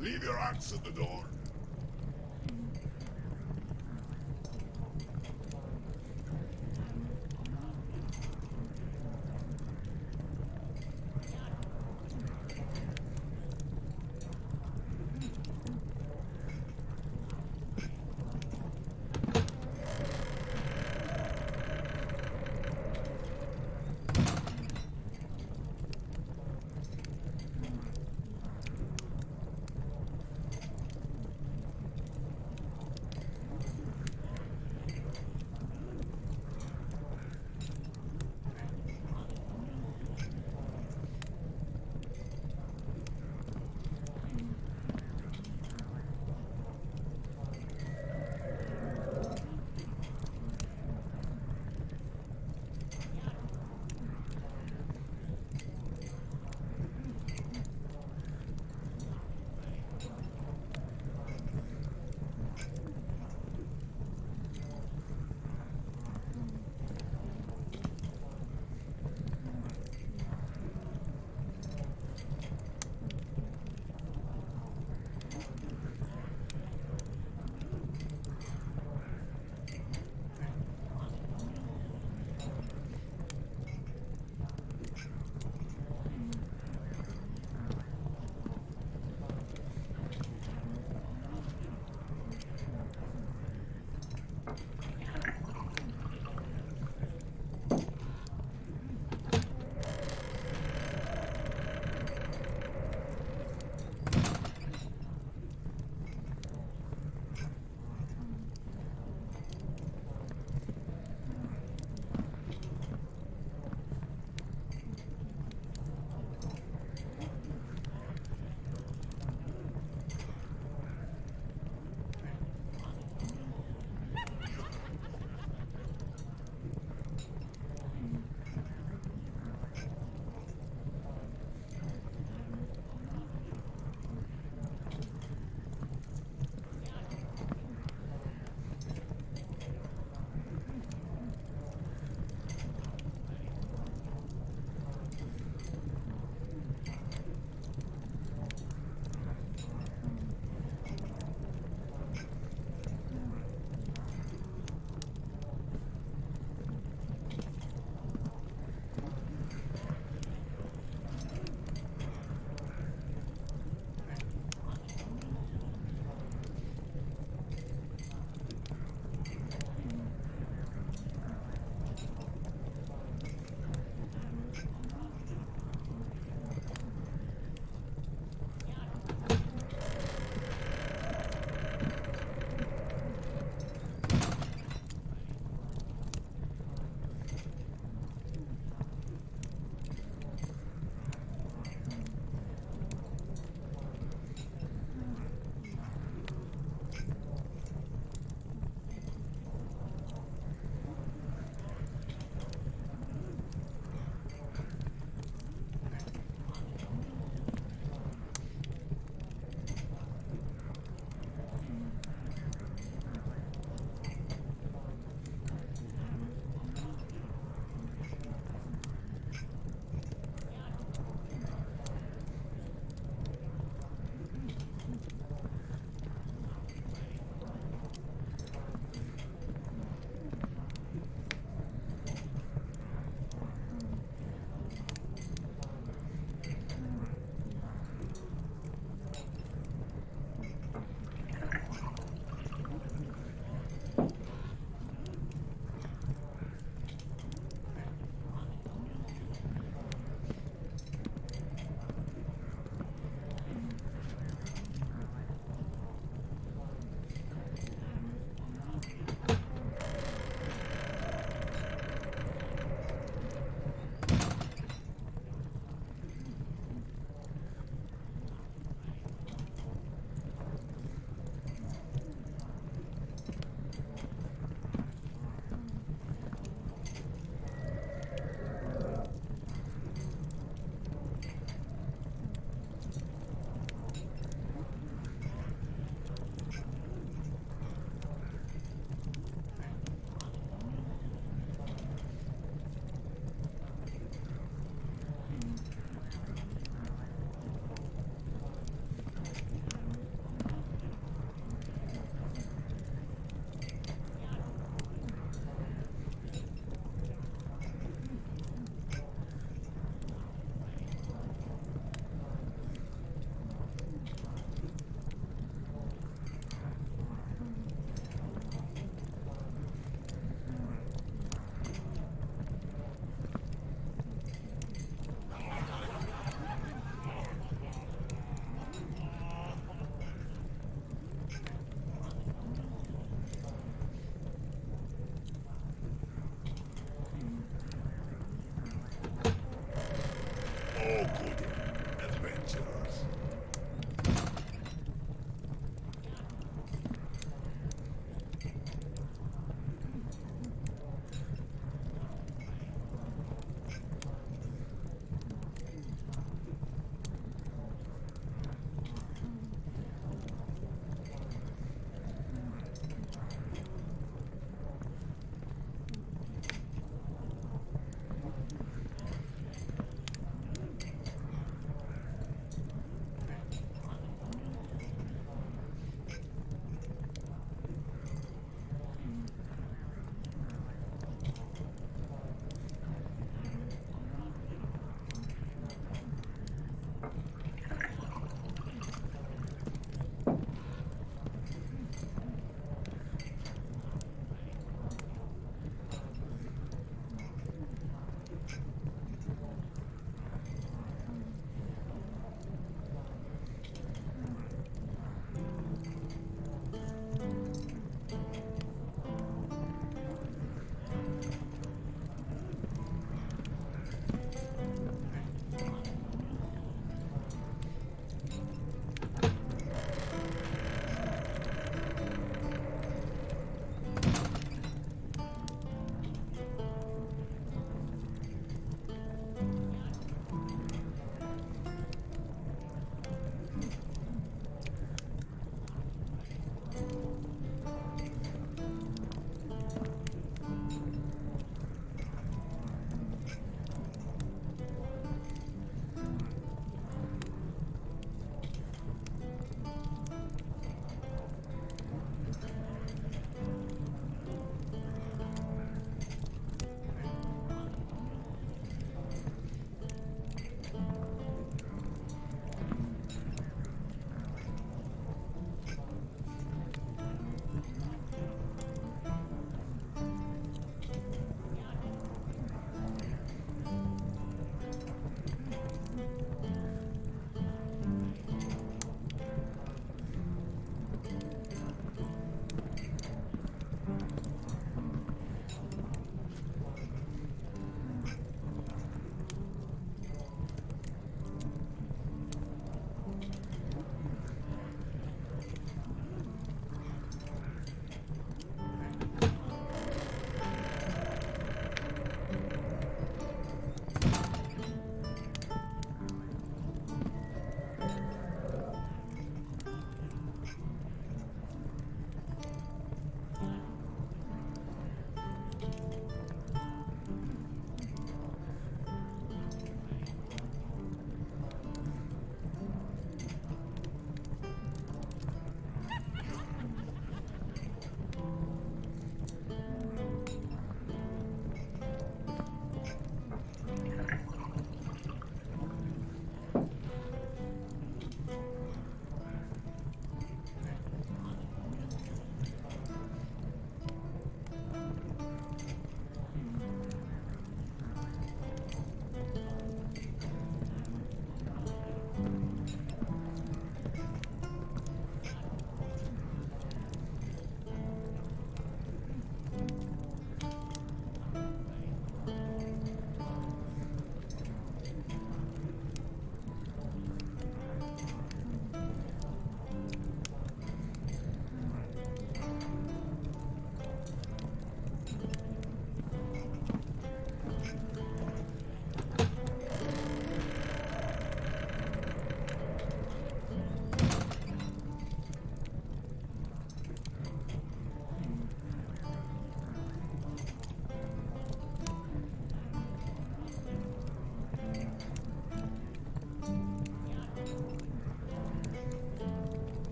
Leave your axe at the door.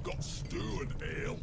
got stew and ale.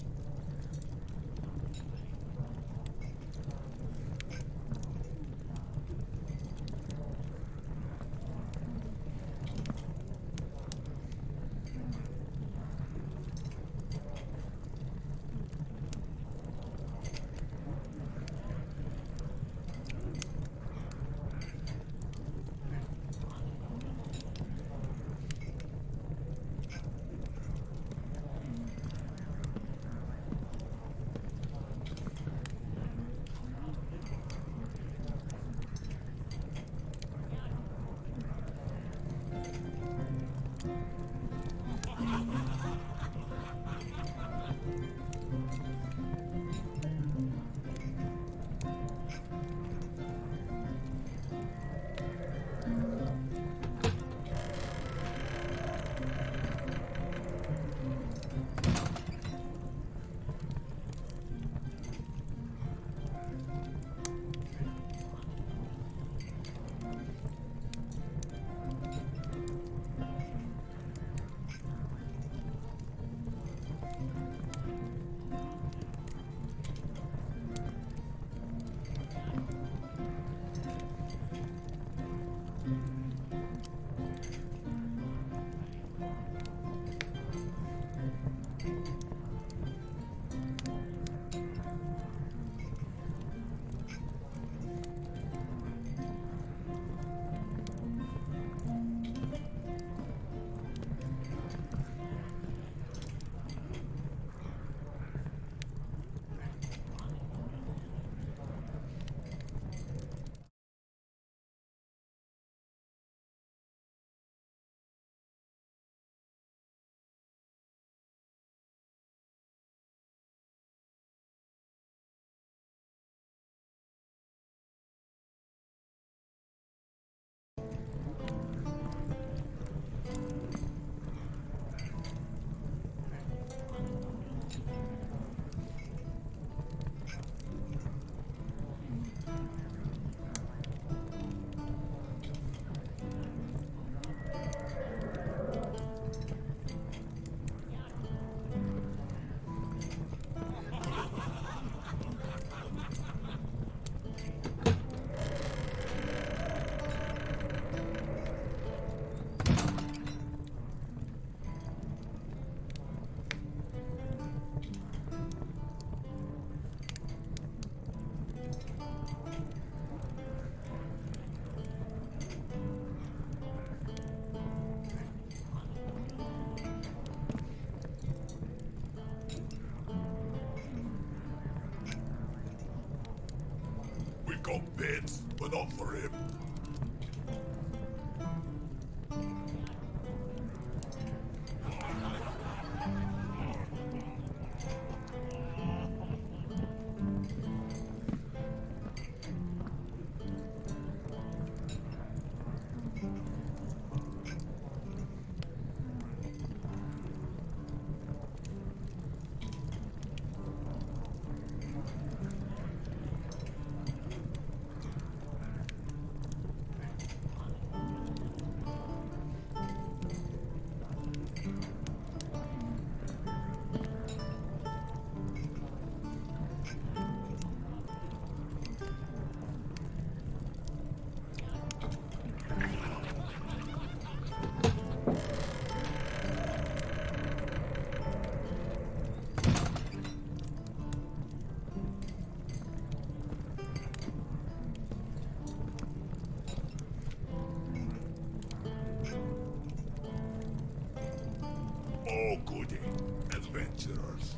Got bits, but not for him. Oh, goody. Adventurers.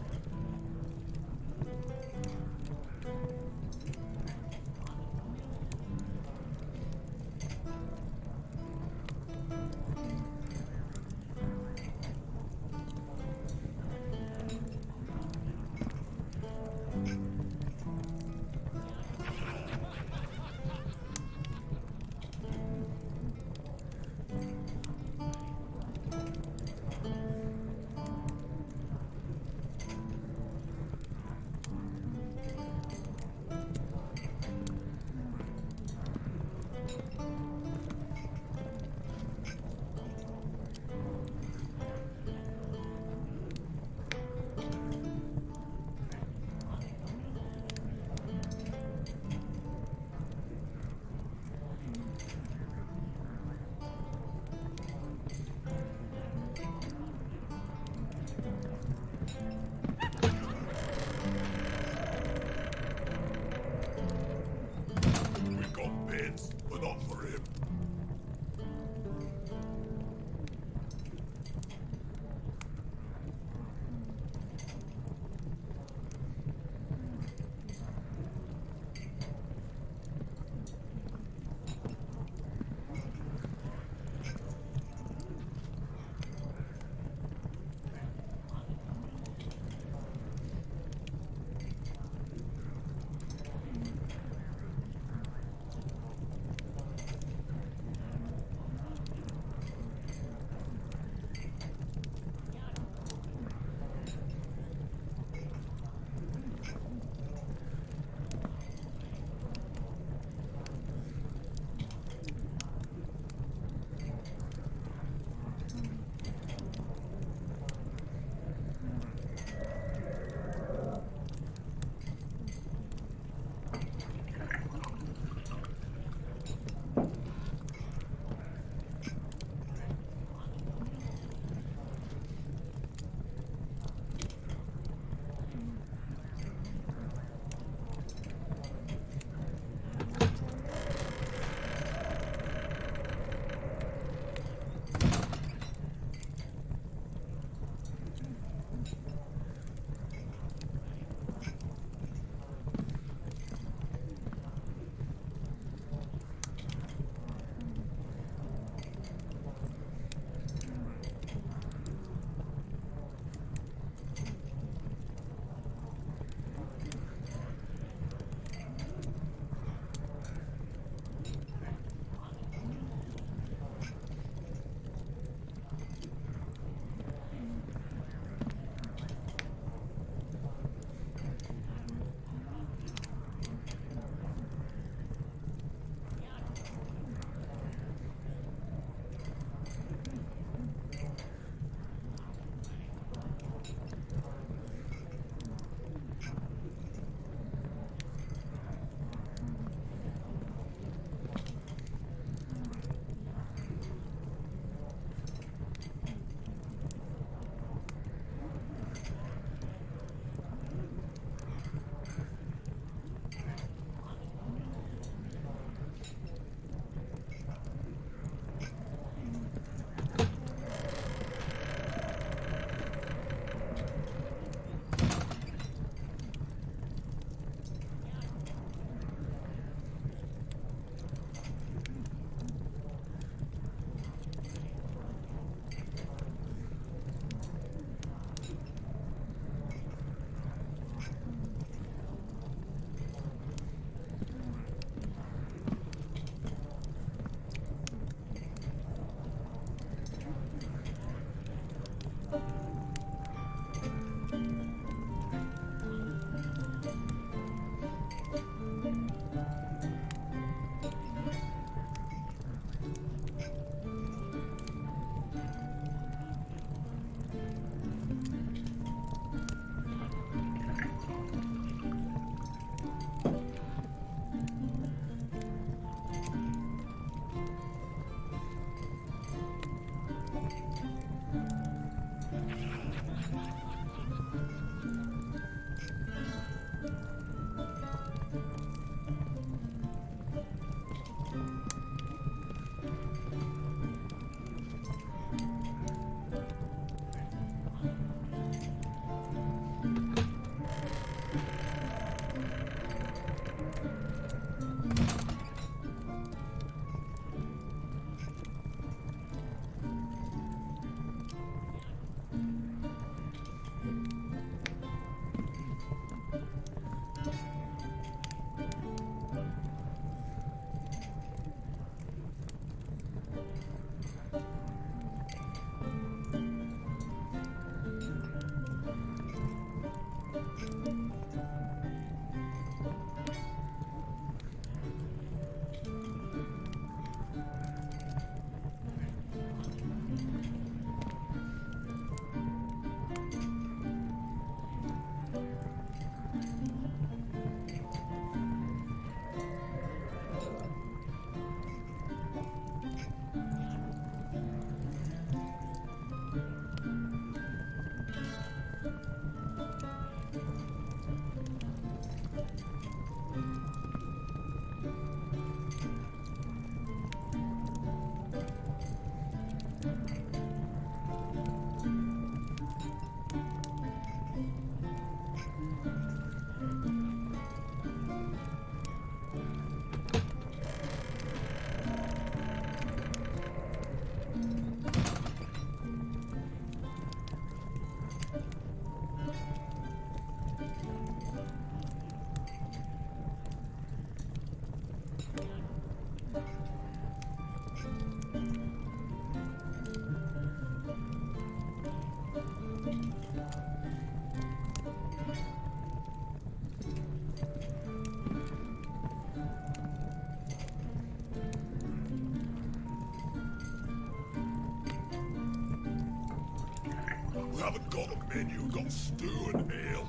haven't got a menu, got stew and ale.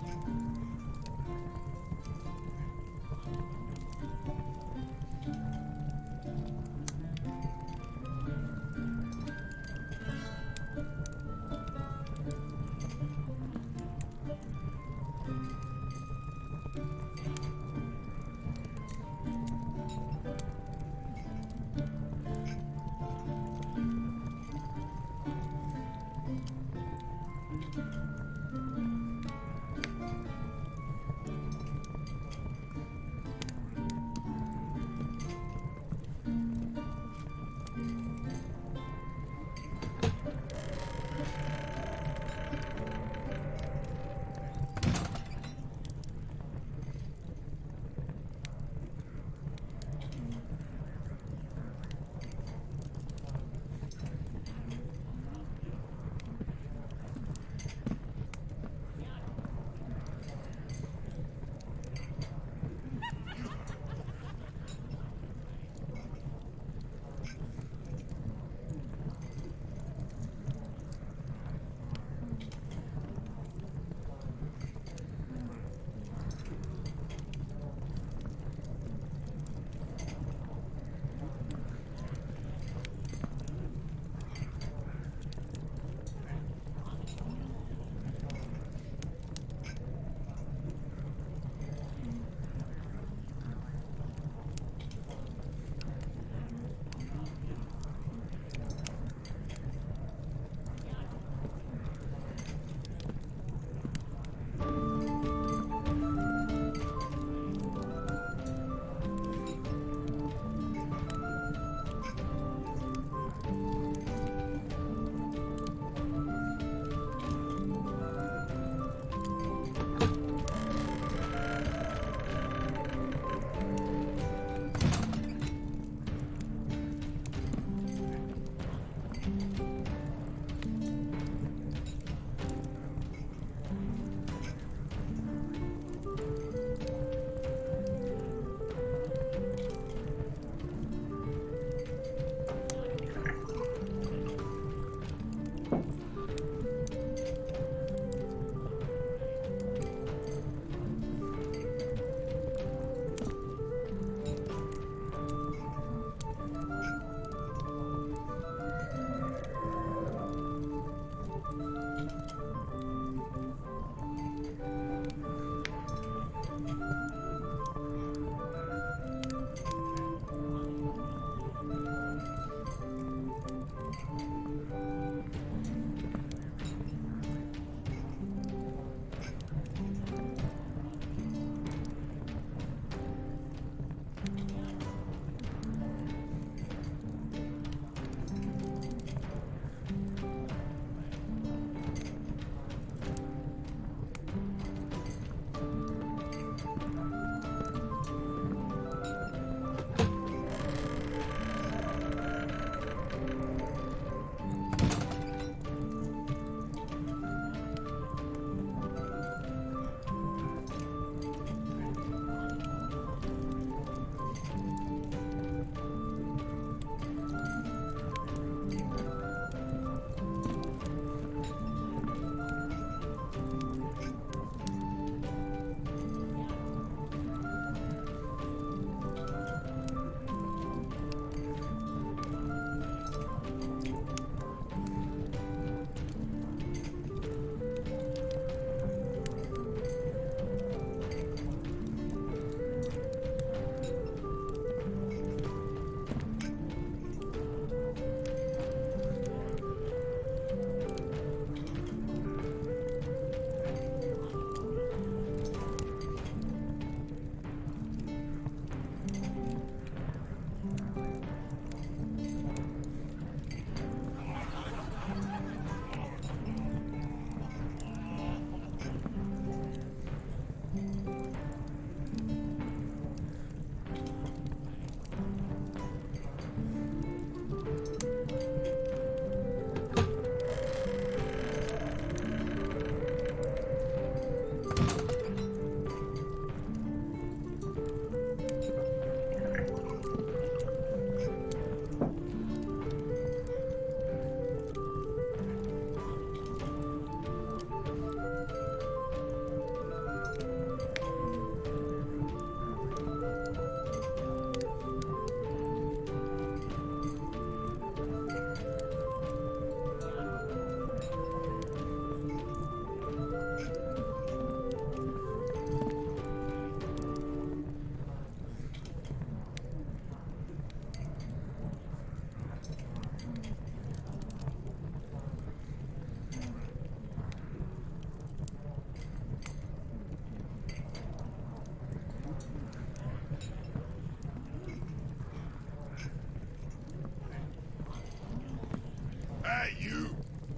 Hey, you!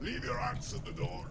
Leave your axe at the door.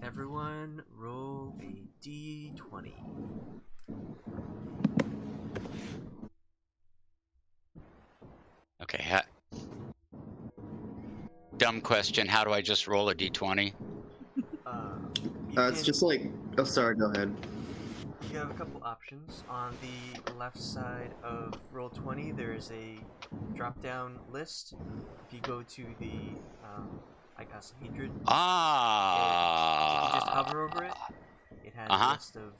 Everyone, roll a d20. Okay. Dumb question. How do I just roll a d20? It's just like... Oh, sorry, go ahead. You have a couple options. On the left side of Roll20, there is a drop-down list. If you go to the icosahedron, if you just hover over it, it has a list of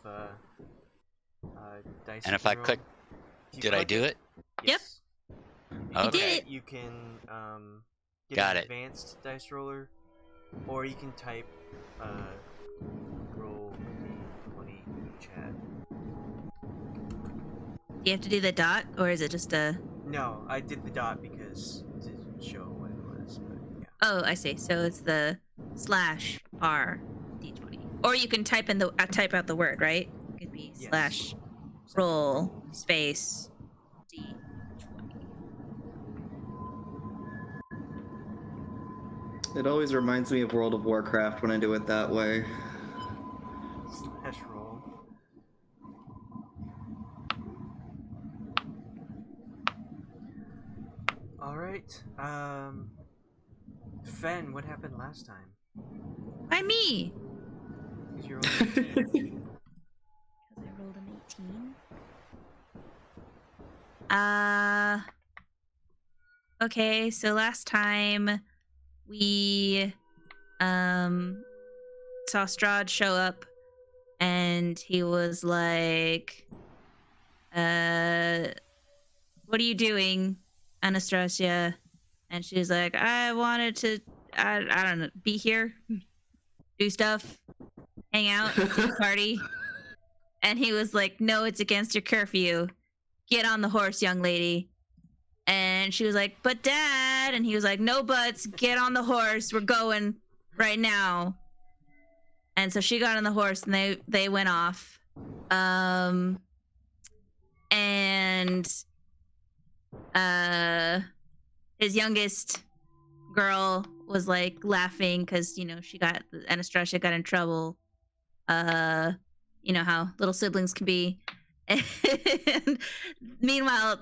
dice. And if I click, did I do it? Yes. Okay. You did it. You can get an advanced dice roller, or you can type roll 20 chat. Do you have to do the dot, or is it just a... No, I did the dot because to show what it was, but yeah. Oh, I see. So it's the /r d20. Or you can type in the type out the word, right? It could be /roll space d20. It always reminds me of World of Warcraft when I do it that way. /roll. Alright, Fenn, what happened last time? Why me? Because you rolled an 18. Because I rolled an 18? Okay, so last time we saw Strahd show up and he was like, what are you doing, Anastasia? And she was like, I wanted to, I don't know, be here, do stuff, hang out, party. And he was like, no, it's against your curfew. Get on the horse, young lady. And she was like, but Dad. And he was like, no buts, get on the horse. We're going right now. And so she got on the horse and they went off. And his youngest girl was like laughing because, you know, Anastasia got in trouble. You know how little siblings can be. And meanwhile,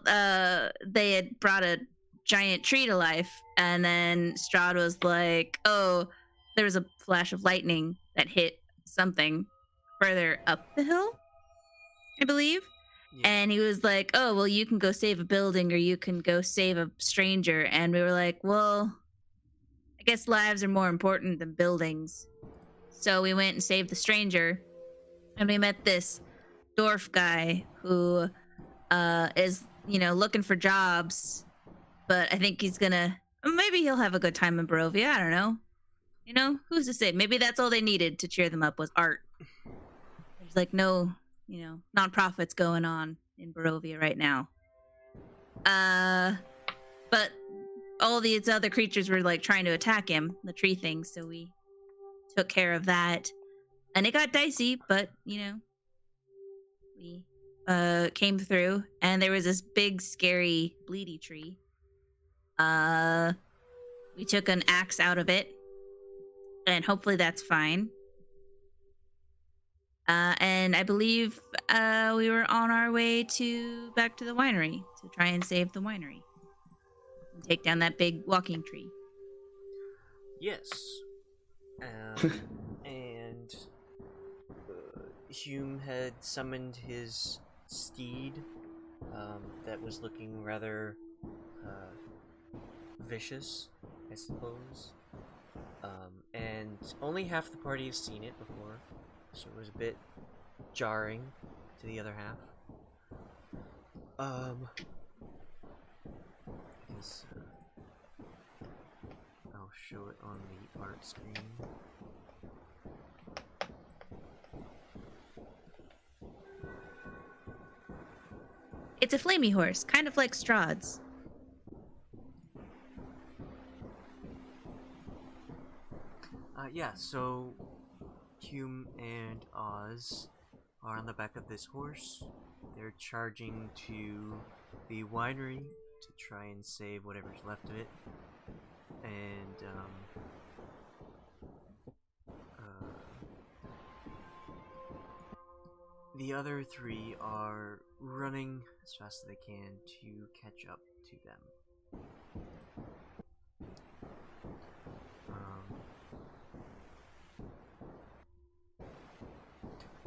they had brought a giant tree to life, and then Strahd was like, oh, there was a flash of lightning that hit something further up the hill, I believe. Yeah. And he was like, oh, well, you can go save a building or you can go save a stranger. And we were like, well, I guess lives are more important than buildings. So we went and saved the stranger, and we met this dwarf guy who is, you know, looking for jobs, but I think maybe he'll have a good time in Barovia. I don't know. You know, who's to say? Maybe that's all they needed to cheer them up was art. There's like no, you know, nonprofits going on in Barovia right now. But all these other creatures were like trying to attack him, the tree things, so we took care of that. And it got dicey, but, you know, we came through, and there was this big, scary, bleedy tree. We took an axe out of it, and hopefully that's fine. And I believe we were on our way back to the winery to try and save the winery and take down that big walking tree. Yes. And Hume had summoned his steed that was looking rather vicious, I suppose. And only half the party has seen it before, so it was a bit jarring to the other half. I'll show it on the art screen. It's a flamey horse, kind of like Strahd's. Yeah, so Hume and Oz are on the back of this horse. They're charging to the winery to try and save whatever's left of it. And The other three are running as fast as they can to catch up to them.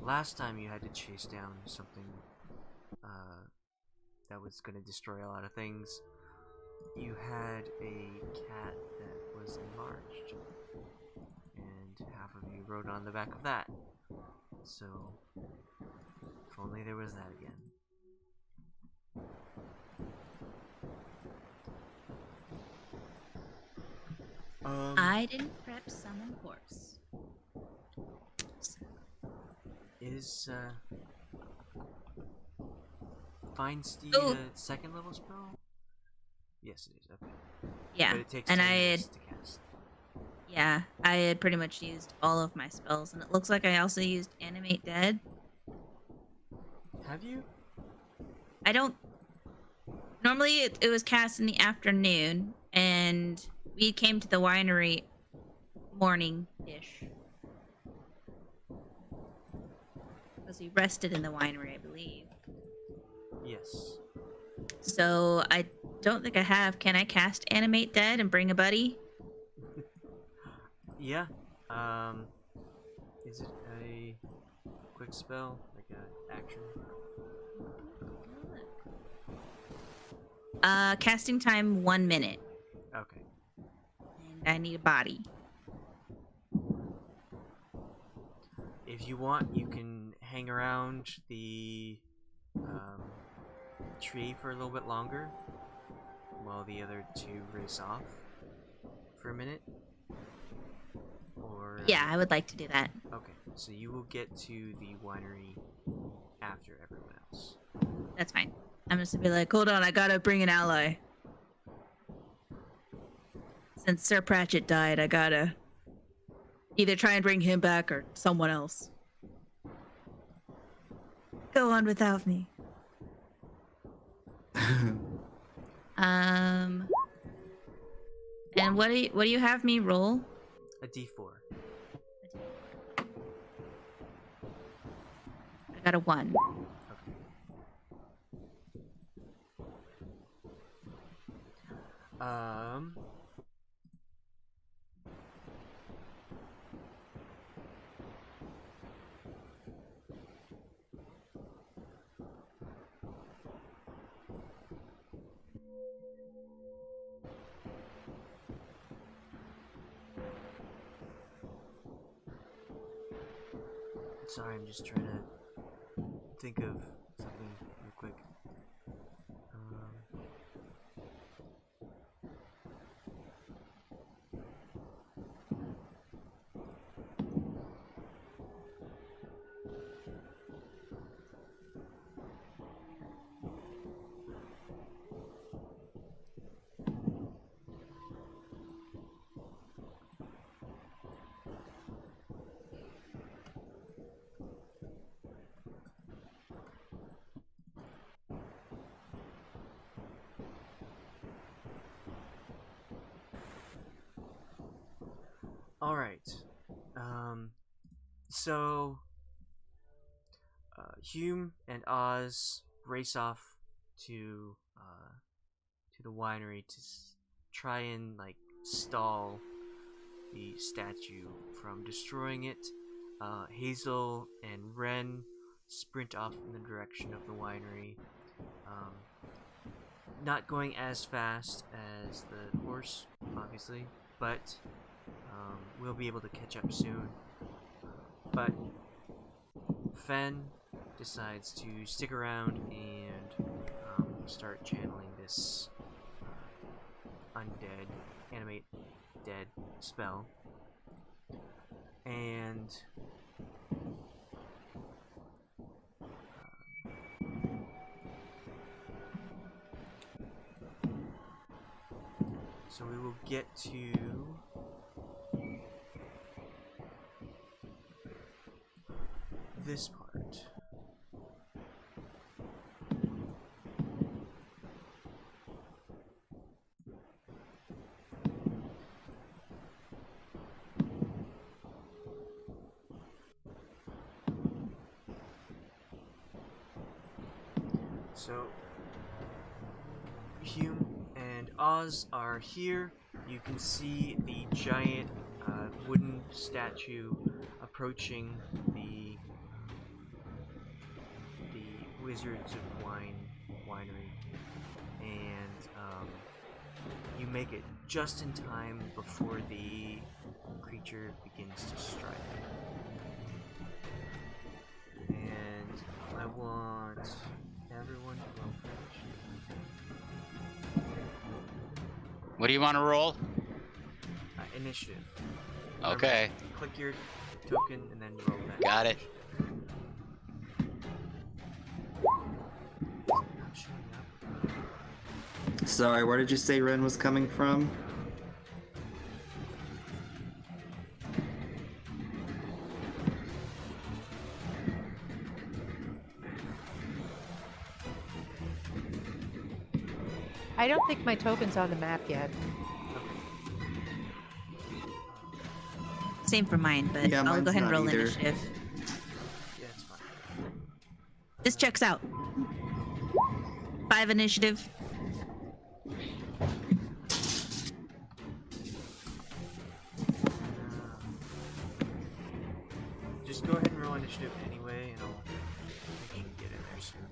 Last time you had to chase down something that was going to destroy a lot of things. You had a cat that was enlarged, and half of you rode on the back of that. So, if only there was that again. I didn't prep summon horse. Is Find Steed Oh. a second level spell? Yes, it is. Okay. Yeah, But it takes and 10 I had minutes to cast. I had pretty much used all of my spells, and it looks like I also used Animate Dead. Have you? I don't. Normally, it was cast in the afternoon, and we came to the winery morning-ish. Because we rested in the winery, I believe. Yes. So I don't think I have. Can I cast Animate Dead and bring a buddy? Yeah. Is it a quick spell? Like a action? Casting time 1 minute, Okay. and I need a body. If you want, you can hang around the tree for a little bit longer while the other two race off for a minute. Or Yeah, I would like to do that. okay, so you will get to the winery after everyone else. That's fine. I'm just gonna be like, hold on, I gotta bring an ally. Since Sir Pratchett died, I gotta either try and bring him back or someone else. Go on without me. And what do you have me roll? A D4. I got a 1. Um. Sorry, I'm just trying to think of something real quick. Alright. So Hume and Oz race off to the winery to try and like stall the statue from destroying it. Hazel and Renn sprint off in the direction of the winery. Not going as fast as the horse, obviously, but we'll be able to catch up soon. But Fenn decides to stick around and start channeling this undead, animate dead spell. And so we will get to this part. So Hume and Oz are here. You can see the giant wooden statue approaching the Wizards of winery, and you make it just in time before the creature begins to strike. And I want everyone to roll for initiative. What do you want to roll? Initiative. Okay. Remember, click your token and then roll that. Got it. Not showing up. Sorry, where did you say Renn was coming from? I don't think my token's on the map yet. Same for mine, but Yeah, I'll mine's go ahead and not roll either. initiative. Yeah, it's fine. This checks out. 5 initiative. Just go ahead and roll initiative anyway, and I'll make sure you get in there soon.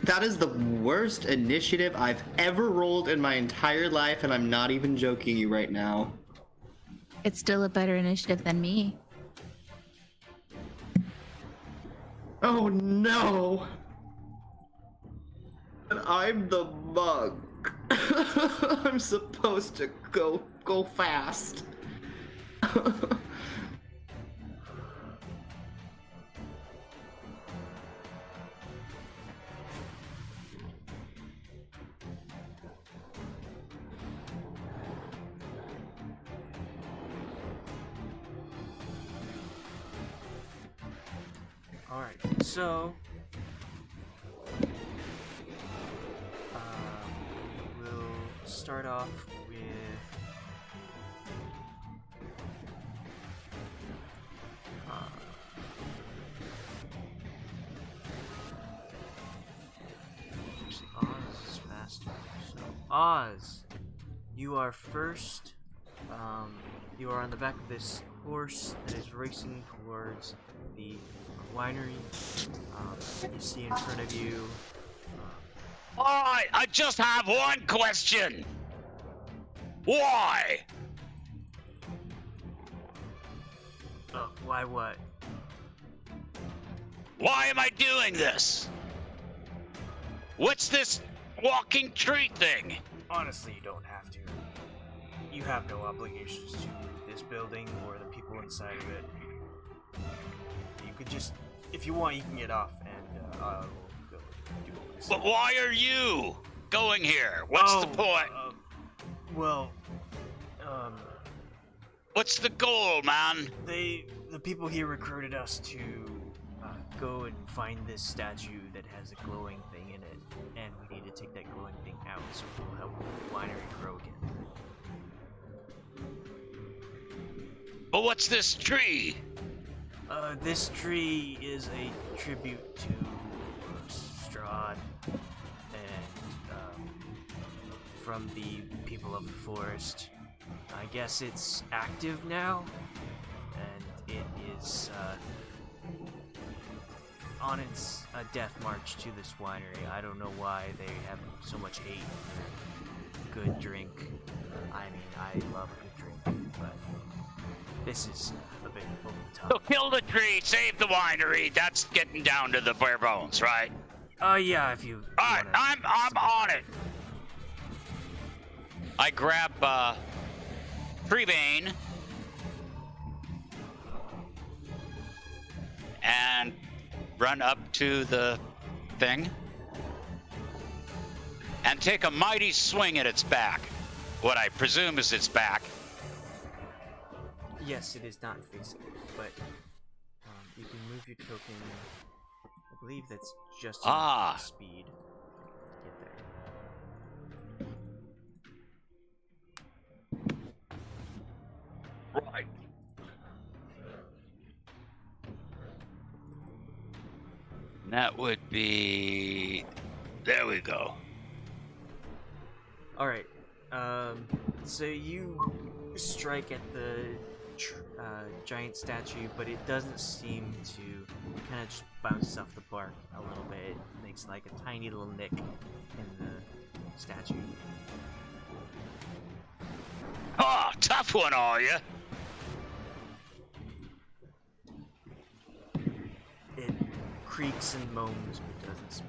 That is the worst initiative I've ever rolled in my entire life, and I'm not even joking you right now. It's still a better initiative than me. Oh no! And I'm the monk. I'm supposed to go fast. Alright, so we'll start off with Oz is faster. So Oz, you are first. You are on the back of this horse that is racing towards the winery. You see in front of you. Alright, I just have one question. Why? Why what? Why am I doing this? What's this walking tree thing? Honestly, you don't have to. You have no obligations to this building or the people inside of it. You could just, if you want, you can get off, and I will go do it. But why are you going here? What's the point? What's the goal, man? The people here recruited us to go and find this statue that has a glowing thing in it, and we need to take that glowing thing out so we'll help the winery grow again. But what's this tree? This tree is a tribute to Strahd and from the people of the forest. I guess it's active now, and it is on its death march to this winery. I don't know why they have so much hate for good drink. I mean, I love good drink, but this is a bit over the top. So kill the tree, save the winery. That's getting down to the bare bones, right? Yeah, if you. Alright, I'm on it. I grab Treebane and run up to the thing and take a mighty swing at its back. What I presume is its back. Yes, it is not facing it, but you can move your token. I believe that's just enough speed to get there. That would be... There we go. Alright. So you strike at the giant statue, but it doesn't seem to kind of just bounce off the bark a little bit. It makes like a tiny little nick in the statue. Oh, tough one, are you? It creaks and moans, but doesn't speak.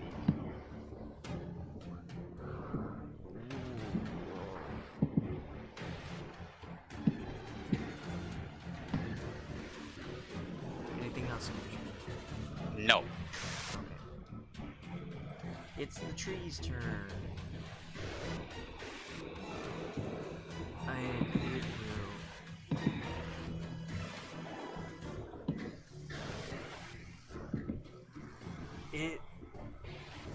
Anything else? No. Okay. It's the tree's turn. And it will... It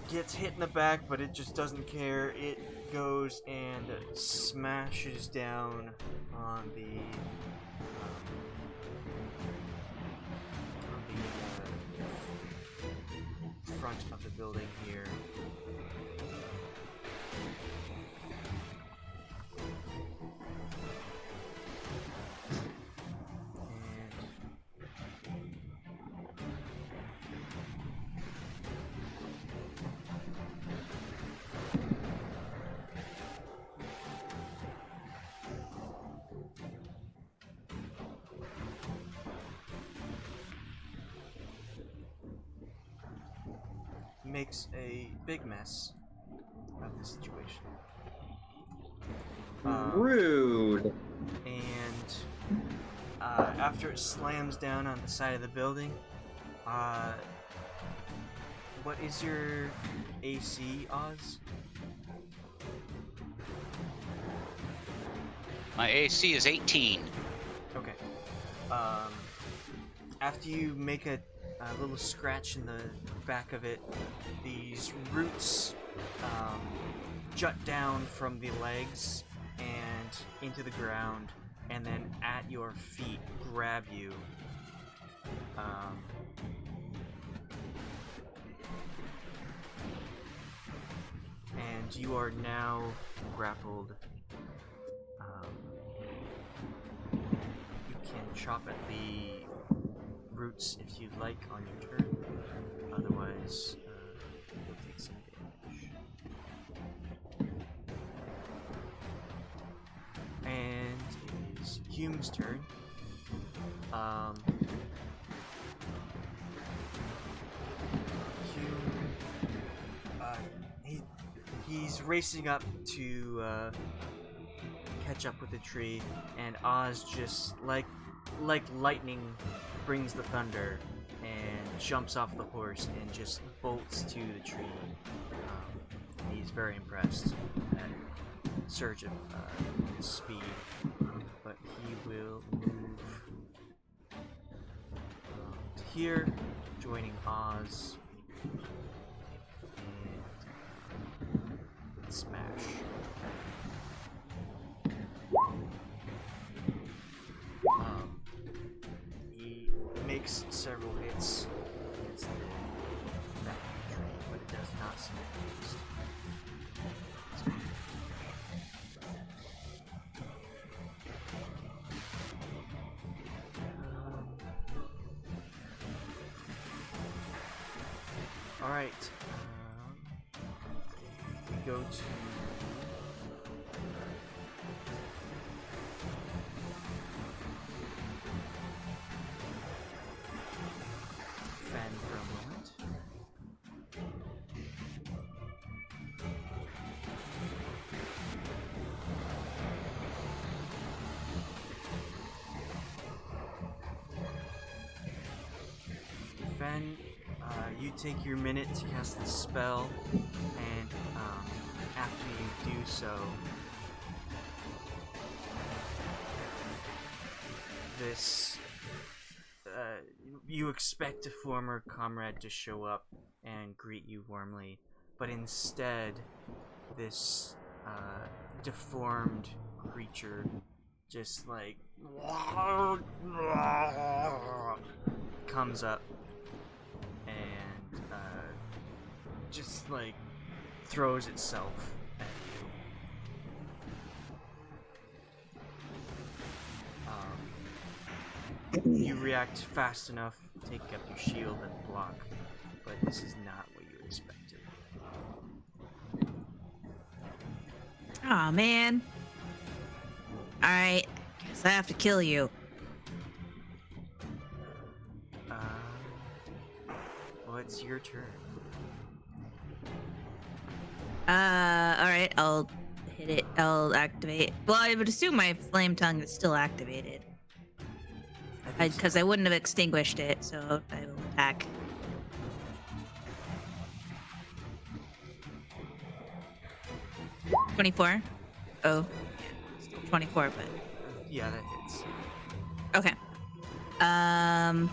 gets hit in the back, but it just doesn't care. It goes and smashes down on the front of the building here. Makes a big mess of the situation. Rude. And after it slams down on the side of the building, what is your AC, Oz? My AC is 18. Okay. After you make a little scratch in the back of it, these roots jut down from the legs and into the ground, and then at your feet grab you. And you are now grappled. You can chop at the roots if you'd like on your turn. Otherwise, you'll take some damage. And it is Hume's turn. Hume, he's racing up to catch up with the tree, and Oz just like lightning brings the thunder and jumps off the horse and just bolts to the tree. He's very impressed at the surge of speed, but he will move to here, joining Oz, and smash. He makes several hits against the back of the tree, but it does not seem phased. Alright, we go to Fenn for a moment. Fenn, you take your minute to cast the spell, and after you do so, this you expect a former comrade to show up and greet you warmly, but instead this deformed creature just like comes up and just like throws itself at you. You react fast enough, take up your shield and block, but this is not what you expected. Aw, man. Alright, guess I have to kill you. Well, it's your turn. Alright, I'll hit it. I'll activate. Well, I would assume my flame tongue is still activated. Because I wouldn't have extinguished it, so I will attack. $24. Oh, still 24, but Yeah, that hits. okay. So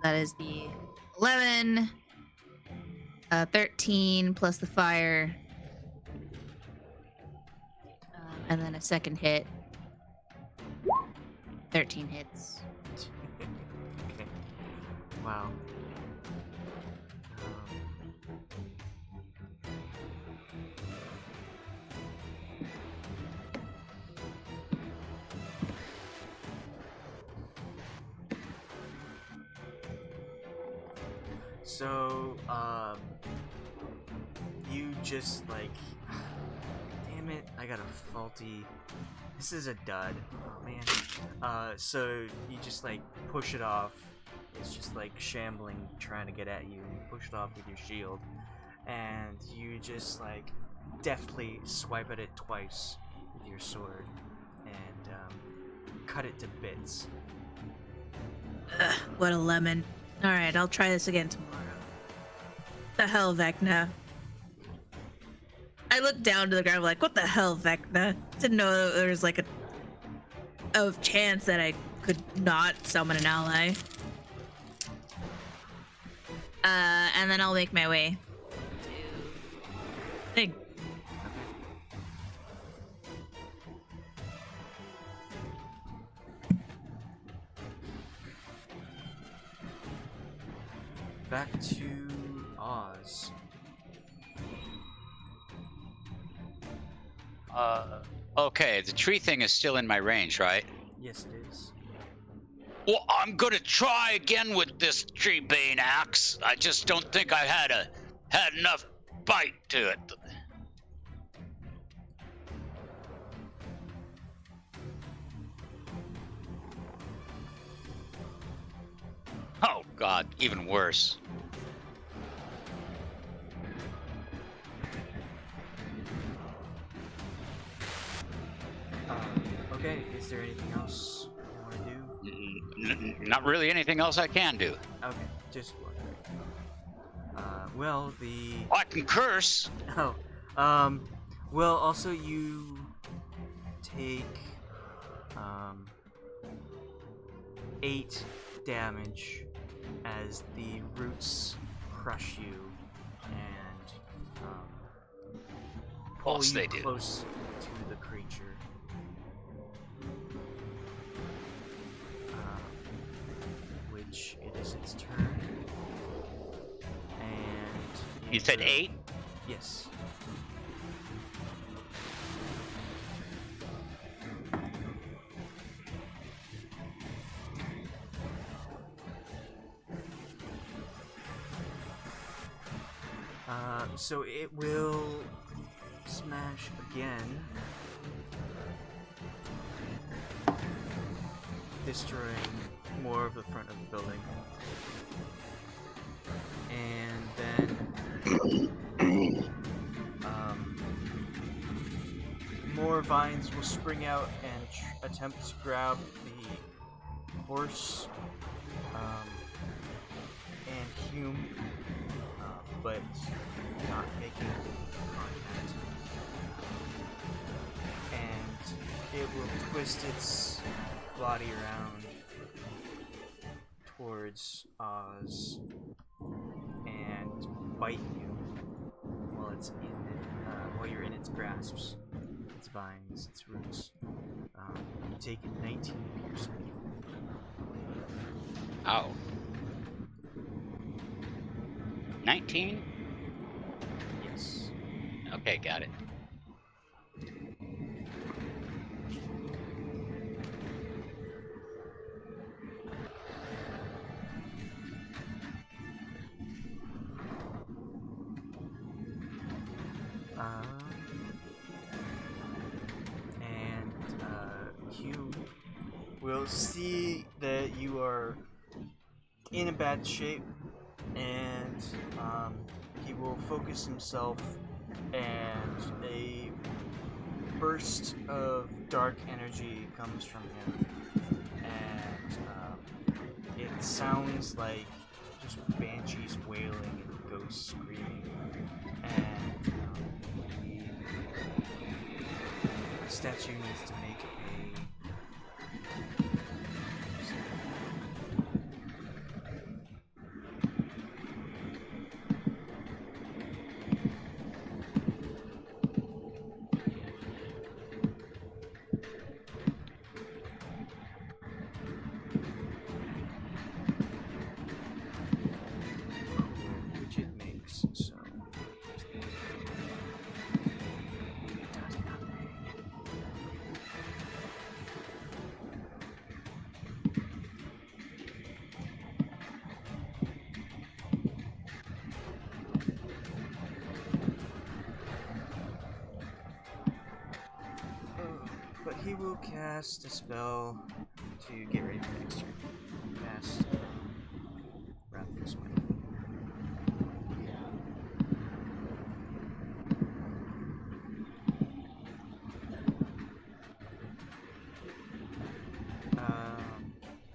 that is the 11, 13 plus the fire, and then a second hit. 13 hits. Okay. Wow. So, you just like, damn it, I got a faulty, this is a dud, oh man. So you just like push it off, it's just like shambling, trying to get at you, and you push it off with your shield, and you just like deftly swipe at it twice with your sword, and cut it to bits. Ugh, what a lemon. Alright, I'll try this again tomorrow. The hell, Vecna? I looked down to the ground like, what the hell, Vecna? Didn't know there was like a chance that I could not summon an ally. And then I'll make my way to thing. Back to Oz. Okay, the tree thing is still in my range, right? Yes, it is. Well, I'm gonna try again with this tree bane axe. I just don't think I had enough bite to it. Oh God, even worse. Okay, is there anything else you want to do? Not really anything else I can do. Okay, just one. Well, the... I can curse. Oh, well, also you take, 8 damage as the roots crush you and, pull Course you they do. close to the creature. Which it is its turn. And You said will- 8? Yes. So it will smash again, destroying more of the front of the building. And then more vines will spring out and attempt to grab the horse and Hume, but not making contact. And it will twist its body around towards Oz and bite you while it's while you're in its grasps, its vines, its roots. You take 19 piercing. Ow. 19? Yes. Okay, got it. You will see that you are in a bad shape, and he will focus himself, and a burst of dark energy comes from him, and it sounds like just banshees wailing and ghosts screaming, and the statue needs to make a which it makes, so but he will cast a spell to get ready for next turn. Cast Wrath this way.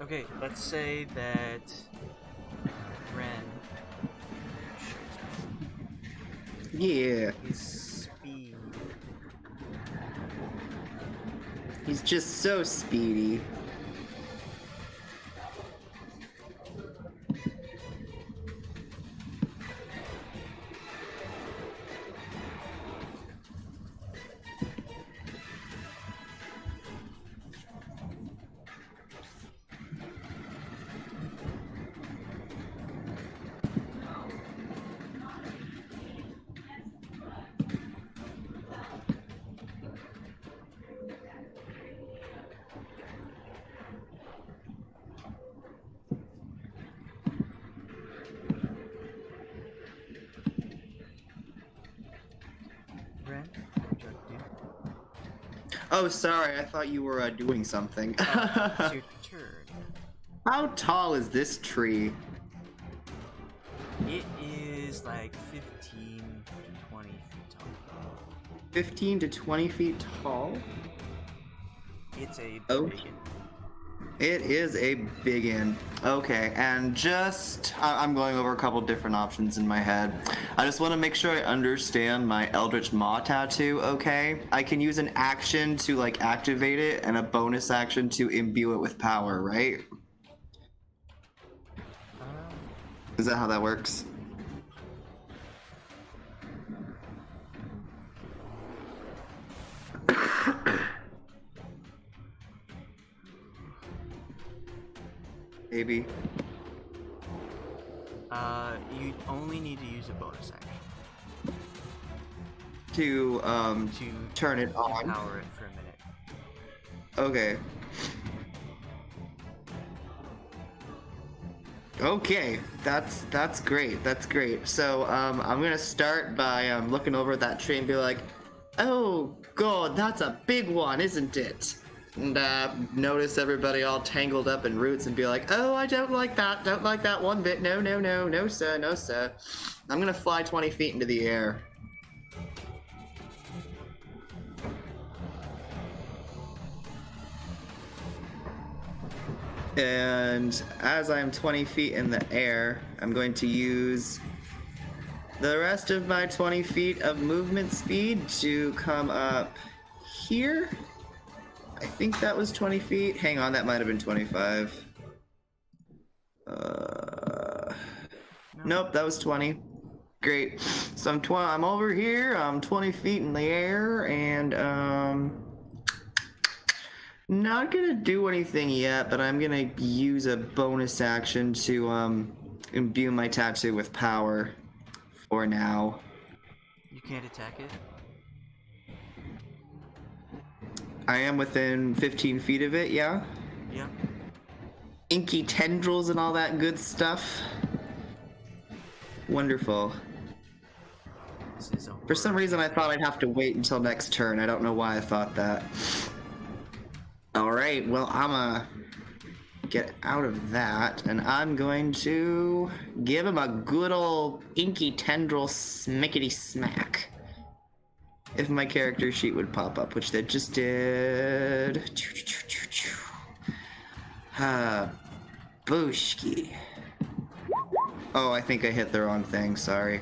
Okay, let's say that Renn Yeah. his speed. He's just so speedy. Renn, what would you like to do? Oh, sorry, I thought you were doing something. It's your turn. How tall is this tree? It is like 15 to 20 feet tall. 15 to 20 feet tall? It's a Oh. big one. It is a big inn. Okay, and I'm going over a couple different options in my head. I just want to make sure I understand my Eldritch Maw tattoo, okay? I can use an action to, like, activate it, and a bonus action to imbue it with power, right? Is that how that works? Maybe. You only need to use a bonus action To, to turn it on. power it for a minute. Okay. Okay, that's great. That's great. So I'm gonna start by looking over at that tree and be like, "Oh God, that's a big one, isn't it?" And notice everybody all tangled up in roots and be like, "Oh, I don't like that. Don't like that one bit. No, no, no, no, sir, no, sir." I'm gonna fly 20 feet into the air. And as I'm 20 feet in the air, I'm going to use the rest of my 20 feet of movement speed to come up here. I think that was 20 feet. Hang on, that might have been 25. Nope, that was 20. Great. So I'm over here. I'm 20 feet in the air, and not gonna do anything yet, but I'm gonna use a bonus action to imbue my tattoo with power. for now. You can't attack it. I am within 15 feet of it, yeah? Yeah. Inky tendrils and all that good stuff. Wonderful. This is a For some horror reason, I game. thought I'd have to wait until next turn. I don't know why I thought that. Alright, well, I'ma get out of that, and I'm going to give him a good old inky tendril smickety smack. If my character sheet would pop up, which they just did. Booshki. Oh, I think I hit the wrong thing, sorry.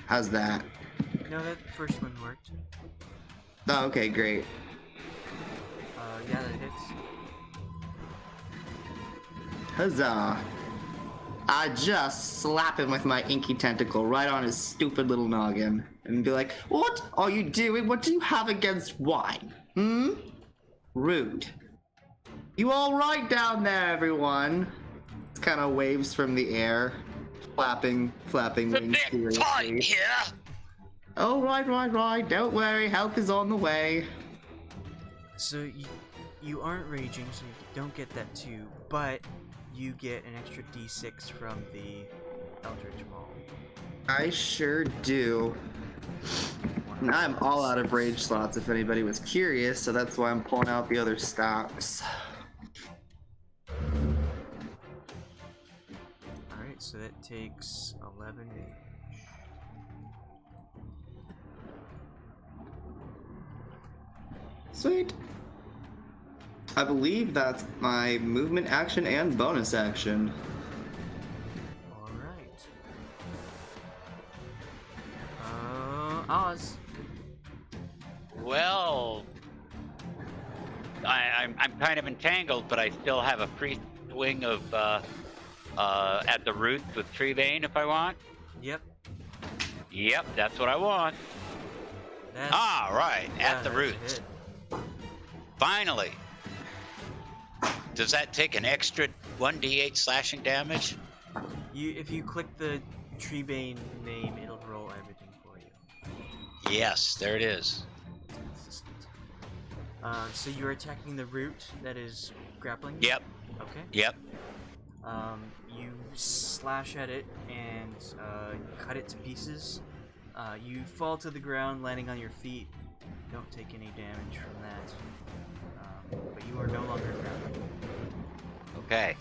How's that? No, that first one worked. Oh, okay, great. Yeah, that hits. Huzzah. I just slap him with my inky tentacle right on his stupid little noggin and be like, what are you doing? What do you have against wine? Hmm? Rude. You all right down there, everyone? It kind of waves from the air, flapping wings Big fight furiously. here. Oh, right. Don't worry, help is on the way. So you aren't raging, so you don't get that too, but you get an extra d6 from the Eldritch Maul. I sure do. And I'm all out of rage slots if anybody was curious, so that's why I'm pulling out the other stocks. Alright, so that takes 11 damage. Sweet. I believe that's my movement action and bonus action. Alright. Oz. Well, I'm kind of entangled, but I still have a free swing of at the roots with Tree Vein if I want. Yep. Yep, that's what I want. That's, Ah, right, yeah, at the that's a roots. hit. Finally. Does that take an extra 1d8 slashing damage? If you click the Treebane name, it'll roll everything for you. Yes, there it is. It's consistent. So you're attacking the root that is grappling? Yep, Okay. yep. You slash at it and cut it to pieces. You fall to the ground, landing on your feet. Don't take any damage from that. But you are no longer grounded. Okay.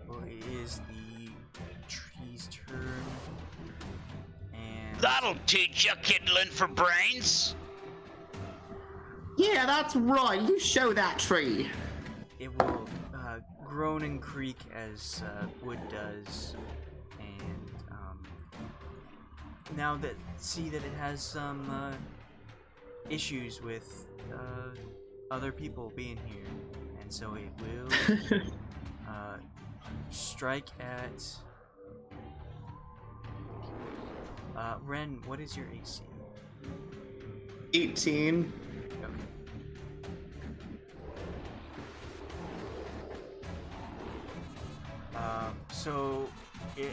Well, it is the tree's turn. And That'll teach you, kindling for brains. Yeah, that's right. You show that tree. it will groan and creak as wood does. And now that it has some issues with other people being here, and so it will strike at Renn. What is your AC? 18. Okay. So it,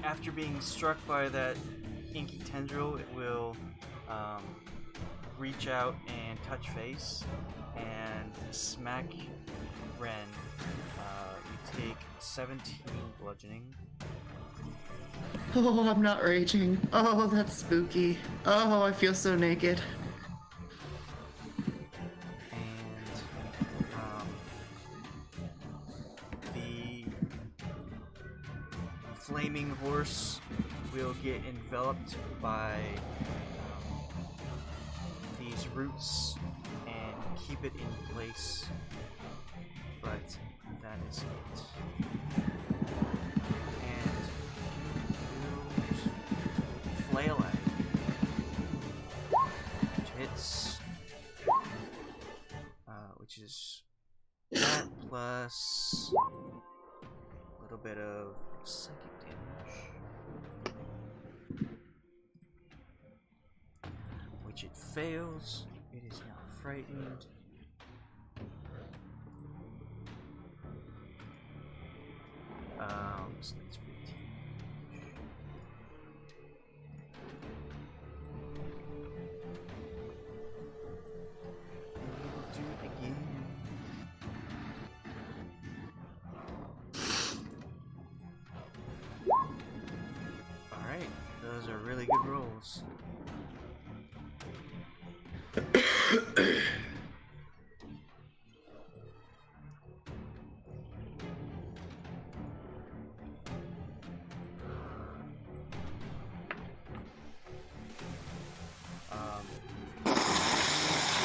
after being struck by that inky tendril, it will reach out and touch face and smack Renn. You take 17 bludgeoning. Oh, I'm not raging. Oh, that's spooky. Oh, I feel so naked. And the flaming horse will get enveloped by these roots and keep it in place. But that is it. And we'll flail at it. Which hits. Which is that plus a little bit of psychic damage. Which it fails. It is now frightened. So that's 15. And we'll do it again. Alright, those are really good rolls.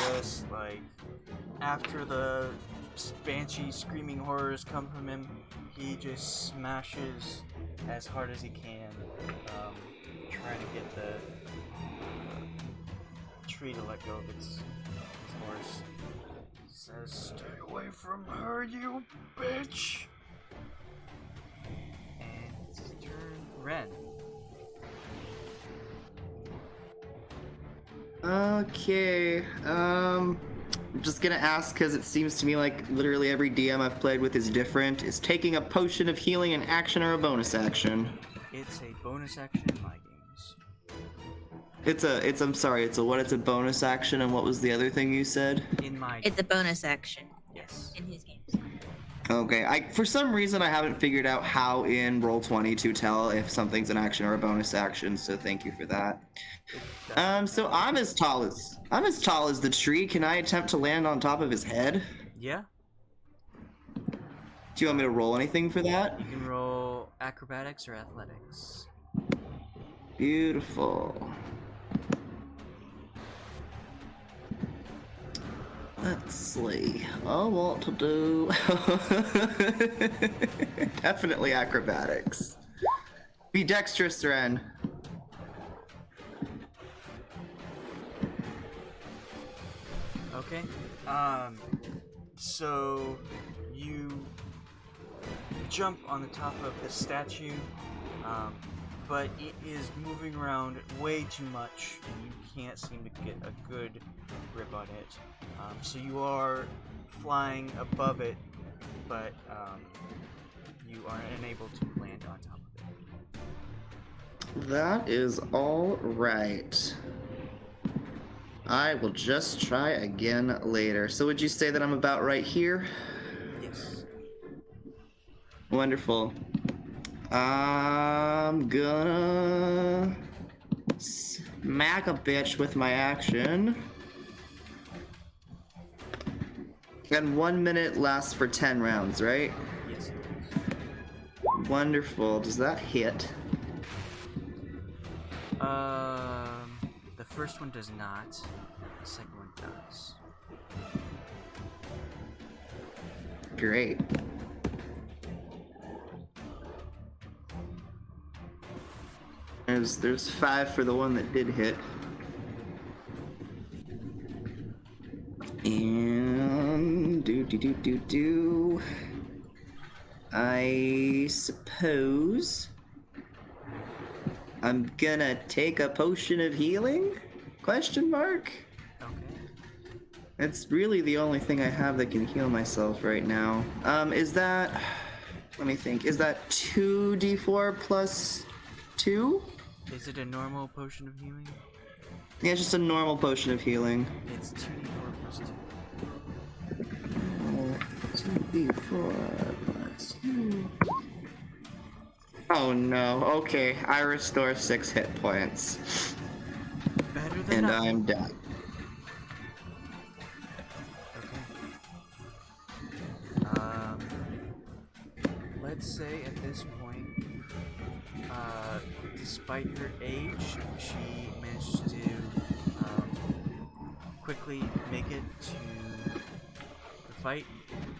Just like after the banshee screaming horrors come from him, he just smashes as hard as he can, trying to get the tree to let go of its horse. He says, "Stay away from her, you bitch!" And it's his turn. Renn. Okay, I'm just gonna ask because it seems to me like literally every DM I've played with is different. Is taking a potion of healing an action or a bonus action? It's a bonus action in my games. It's a what? It's a bonus action, and what was the other thing you said? In my It's a bonus action yes. in his games. Okay, for some reason I haven't figured out how in Roll20 to tell if something's an action or a bonus action, so thank you for that. So I'm as tall as the tree. Can I attempt to land on top of his head? Yeah. Do you want me to roll anything for that? You can roll acrobatics or athletics. Beautiful. Let's see. Oh, what to do? Definitely acrobatics. Be dexterous, Renn. Okay. So you jump on the top of the statue, but it is moving around way too much, and you can't seem to get a good grip on it. So you are flying above it, but you are unable to land on top of it. That is all right. I will just try again later. So would you say that I'm about right here? Yes. Wonderful. I'm gonna smack a bitch with my action. And 1 minute lasts for 10 rounds, right? Yes. Wonderful. Does that hit? The first one does not. The second one does. Great. There's 5 for the one that did hit. And do. I suppose I'm gonna take a potion of healing? Question mark? Okay. It's really the only thing I have that can heal myself right now. Is that... Let me think. Is that 2d4 plus 2? Is it a normal potion of healing? Yeah, it's just a normal potion of healing. It's 2d4 plus 2. 2d4 plus 2. Oh no. Okay, I restore 6 hit points. Better than And nothing. I'm dead. Okay. Let's say at this point, despite her age, she managed to quickly make it to the fight.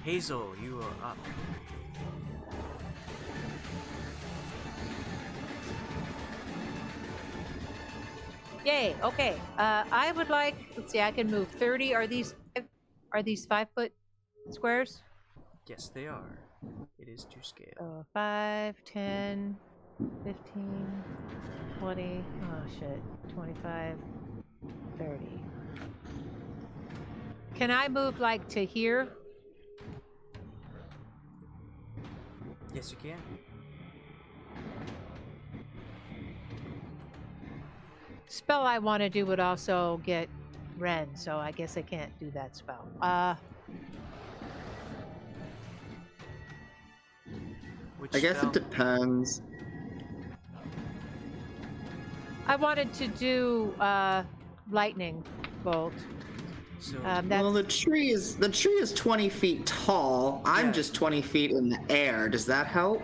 Hazel, you are up. Yay. Okay. I would like. Let's see. I can move 30. Are these 5-foot squares? Yes, they are. It is to scale. 5, 10, 15, 20. Oh shit. 25, 30. Can I move like to here? Yes, you can. spell I want to do would also get Renn, so I guess I can't do that spell. Which I guess spell? it depends. I wanted to do lightning bolt. So That's Well, the tree is 20 feet tall. I'm Yeah. just 20 feet in the air. Does that help?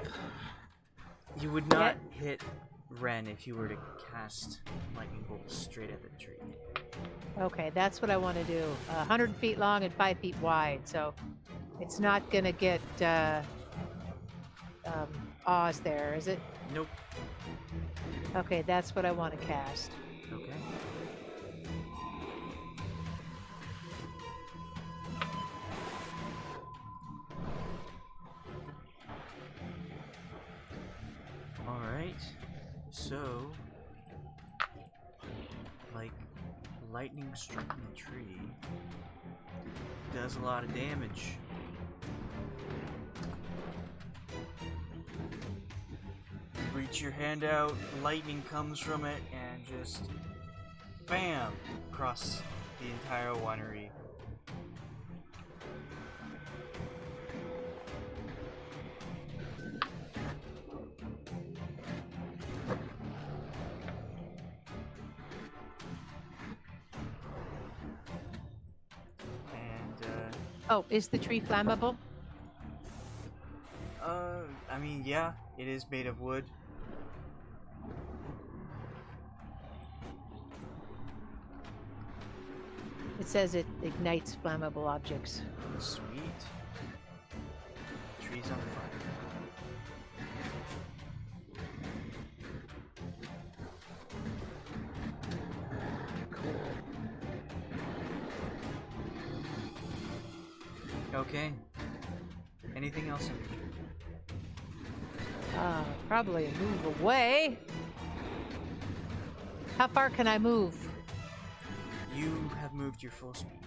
you would not hit Renn if you were to cast lightning bolt straight at the tree. okay. That's what I want to do. 100 feet long and 5 feet wide, so it's not gonna get Oz there, is it? Nope. Okay, that's what I want to cast. Okay. Alright. So, like, lightning striking a tree does a lot of damage. Reach your hand out, lightning comes from it, and just bam! Across the entire winery. And, Oh, is the tree flammable? I mean, yeah, it is made of wood. It says it ignites flammable objects. Sweet. Trees on fire. Cool. Okay. Anything else in your turn? Probably move away. How far can I move? You have moved your full speed.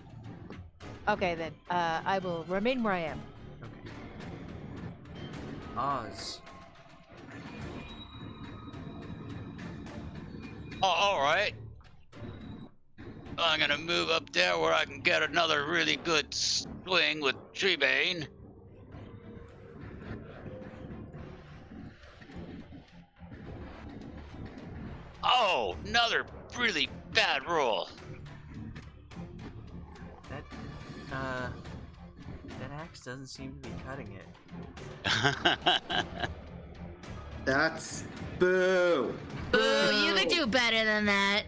Okay, then I will remain where I am. Okay. Oz. Oh, all right. I'm gonna move up there where I can get another really good swing with Treebane. Oh, another really bad roll. That axe doesn't seem to be cutting it. That's boo. Boo, you could do better than that.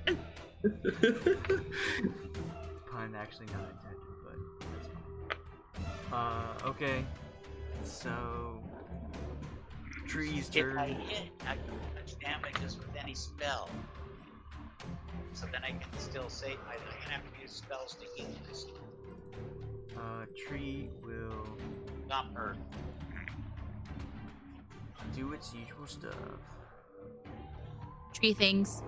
Pun actually not intended, but that's fine. Okay. So, tree's If I turn. hit, I can touch damages with any spell. So then I can still say I'm gonna have to use spells to heal this. Tree will Not hurt. do its usual stuff. Tree things.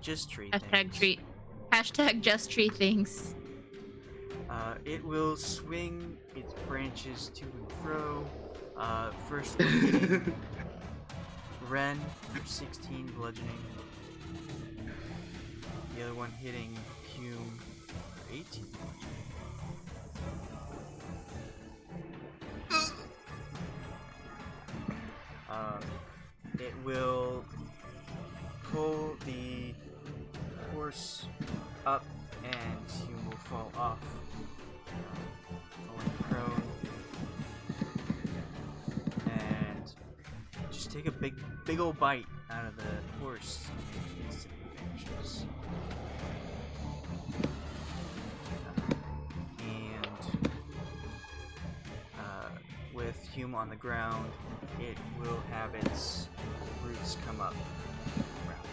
Just tree Hashtag things. tree. Hashtag just tree things. It will swing its branches to and fro. First one hitting Renn for 16 bludgeoning. The other one hitting Hume for 18 bludgeoning. It will pull the horse up and Hume will fall off, falling prone, and just take a big old bite out of the horse and instantly vanishes. With Hume on the ground, it will have its roots come up around.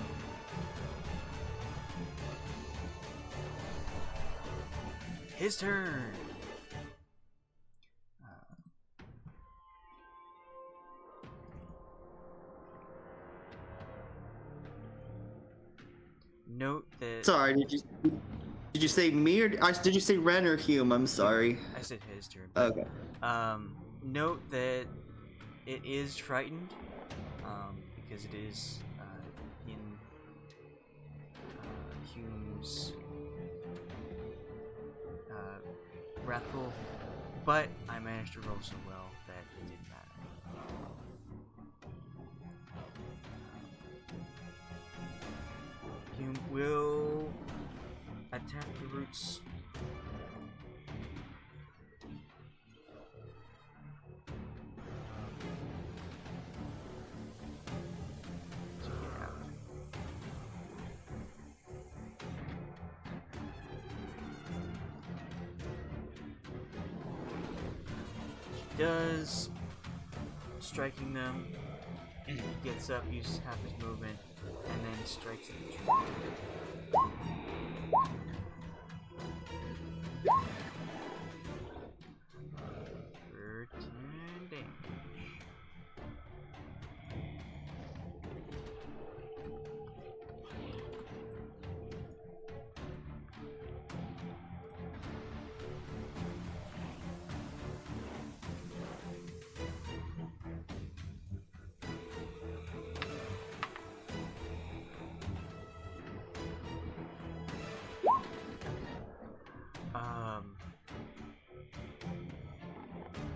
His turn. Note that Sorry, did you say me or did you say Renn or Hume? I'm sorry. I said his turn. Okay. Note that it is frightened, because it is in Hume's wrathful, but I managed to roll so well that it didn't matter. Hume will attack the roots. To get out. He does, striking them. He gets up, uses half his movement, and then strikes at the tree. For 10 damage.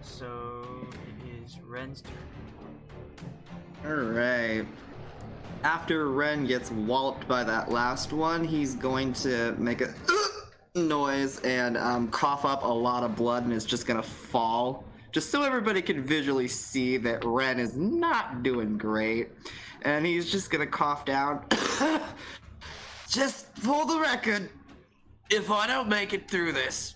So it is Renn's turn. Alright. After Renn gets walloped by that last one, he's going to make a noise and cough up a lot of blood and is just gonna fall. Just so everybody can visually see that Renn is not doing great. And he's just gonna cough down. Just for the record, if I don't make it through this,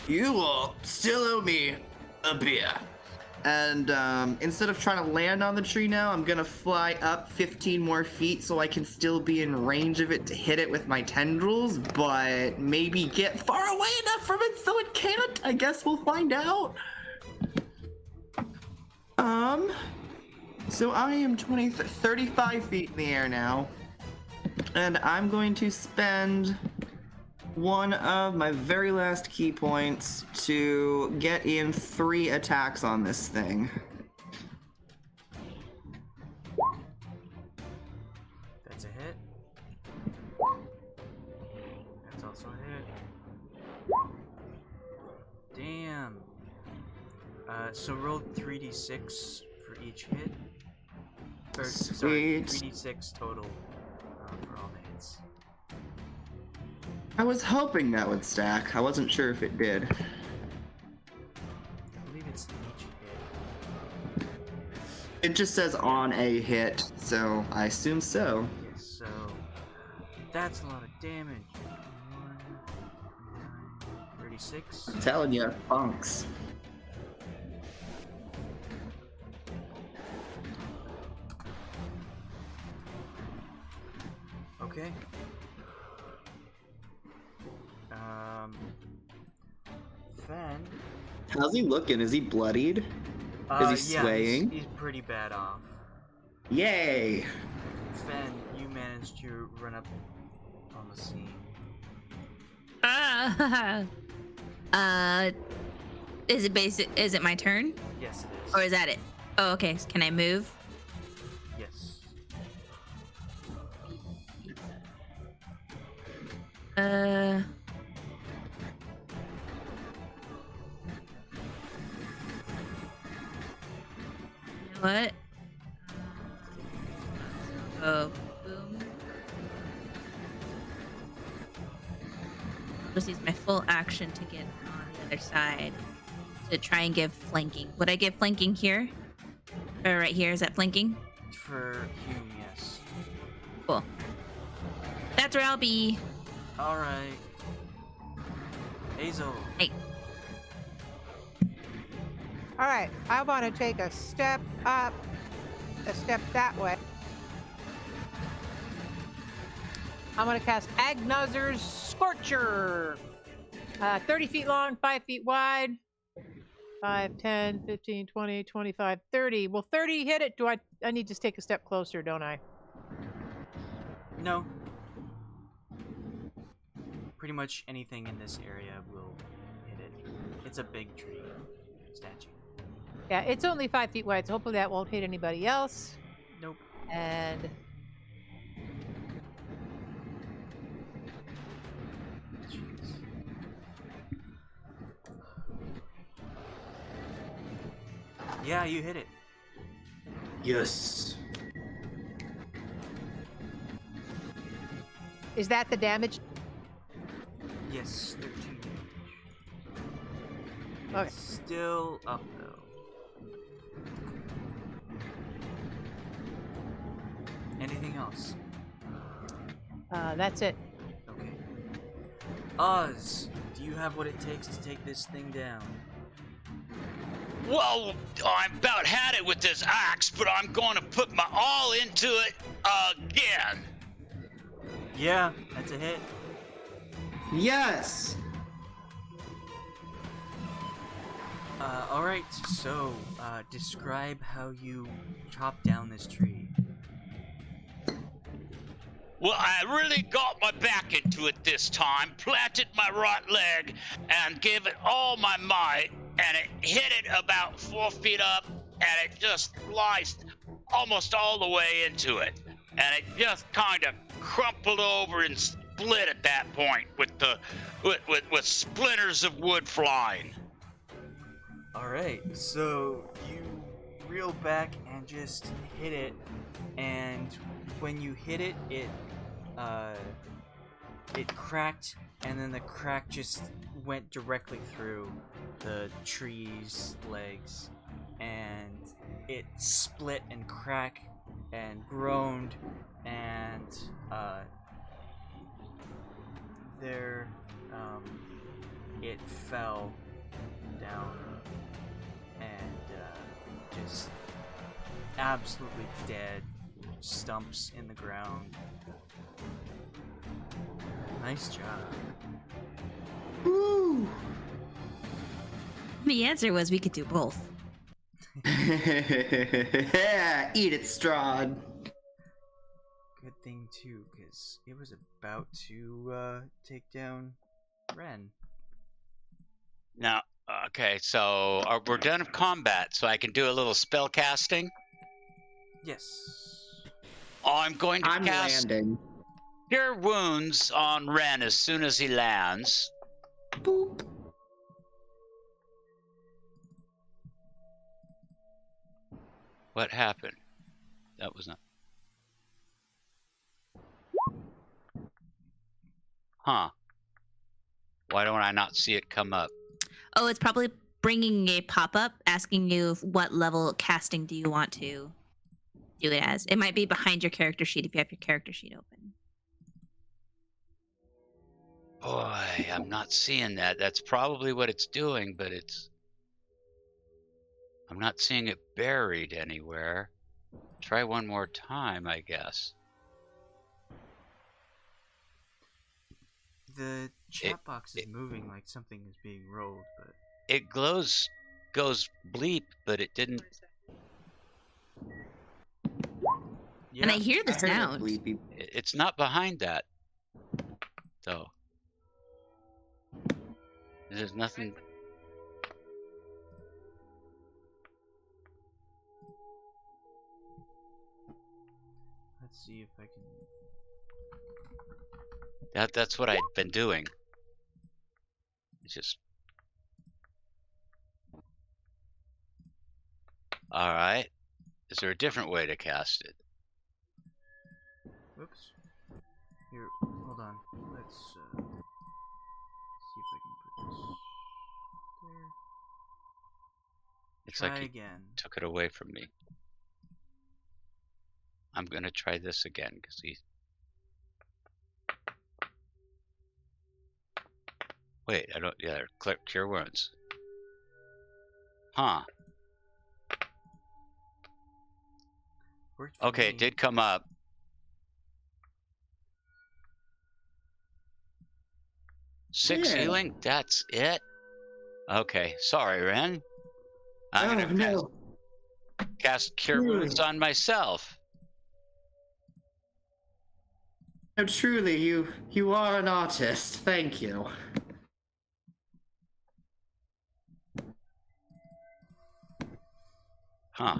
you will still owe me a beer. And instead of trying to land on the tree now, I'm gonna fly up 15 more feet so I can still be in range of it to hit it with my tendrils, but maybe get far away enough from it so it can't. I guess we'll find out. So I am 35 feet in the air now, and I'm going to spend one of my very last key points to get in 3 attacks on this thing. That's a hit. That's also a hit. Damn. So roll 3d6 for each hit. Or, sorry, Sweet. 3d6 total for all the hits. I was hoping that would stack. I wasn't sure if it did. I believe it's each hit. It just says on a hit, so I assume so. Yes, so that's a lot of damage. 36. I'm telling you, bunks. Okay. Fenn. How's he looking? Is he bloodied? Is he Yeah, swaying? he's pretty bad off. Yay! Fenn, you managed to run up on the scene. Is it basic? Is it my turn, Yes, it is. or is that it? Oh, okay. Can I move? Yes. You know what? Oh, boom. Just use my full action to get on the other side to try and give flanking. Would I give flanking here? Or right here? Is that flanking? For Hume, yes. Cool. That's where I'll be. Alright. Hazel. Hey. All right, I want to take a step up, a step that way. I'm going to cast Agnazer's Scorcher. 30 feet long, 5 feet wide. 5, 10, 15, 20, 25, 30. Will 30 hit it? Do I need to take a step closer, don't I? No. Pretty much anything in this area will hit it. It's a big tree statue. Yeah, it's only 5 feet wide, so hopefully that won't hit anybody else. Nope. And Yeah, you hit it. Yes. Is that the damage? Yes, 13 damage. Okay. It's still up though. Anything else? That's it. Okay. Oz, do you have what it takes to take this thing down? Well, I about had it with this axe, but I'm going to put my all into it again. Yeah, that's a hit. Yes. Alright, so, describe how you chop down this tree. Well, I really got my back into it this time, planted my right leg, and gave it all my might, and it hit it about 4 feet up, and it just sliced almost all the way into it. And it just kind of crumpled over and split at that point with splinters of wood flying. Alright, so you reel back and just hit it, and when you hit it, it cracked, and then the crack just went directly through the tree's legs, and it split and cracked and groaned, and there it fell down and just absolutely dead, stumps in the ground. Nice job. Woo. The answer was we could do both. Yeah, eat it, Strahd. Good thing too, because it was about to take down Renn. Now, okay, so we're done with combat, so I can do a little spell casting. Yes. I'm going to I'm cast landing. Cure Wounds on Renn as soon as he lands. Boop. What happened? That was not... Huh. Why don't I not see it come up? Oh, it's probably bringing a pop-up asking you what level casting do you want to do it as. It might be behind your character sheet if you have your character sheet open. Boy, I'm not seeing that. That's probably what it's doing, but it's... I'm not seeing it buried anywhere. Try one more time, I guess. The chat box is moving like something is being rolled, but It goes bleep, but it didn't... yeah. And I hear the I heard a sound. bleepy. It's not behind that, though. There's nothing... Let's see if I can. That's what I'd been doing. It's just... Alright. Is there a different way to cast it? Oops. Here, hold on. Let's see if I can put this there. It's Try like he again. took it away from me. I'm gonna try this again, because he... Wait, I don't... Yeah, cure wounds. Huh. Worked for Okay, me. it did come up. Six Yeah. healing? That's it? Okay, sorry, Renn. I'm Oh, gonna no. cast Cure Wounds on myself. No, truly, you are an artist. Thank you. Huh.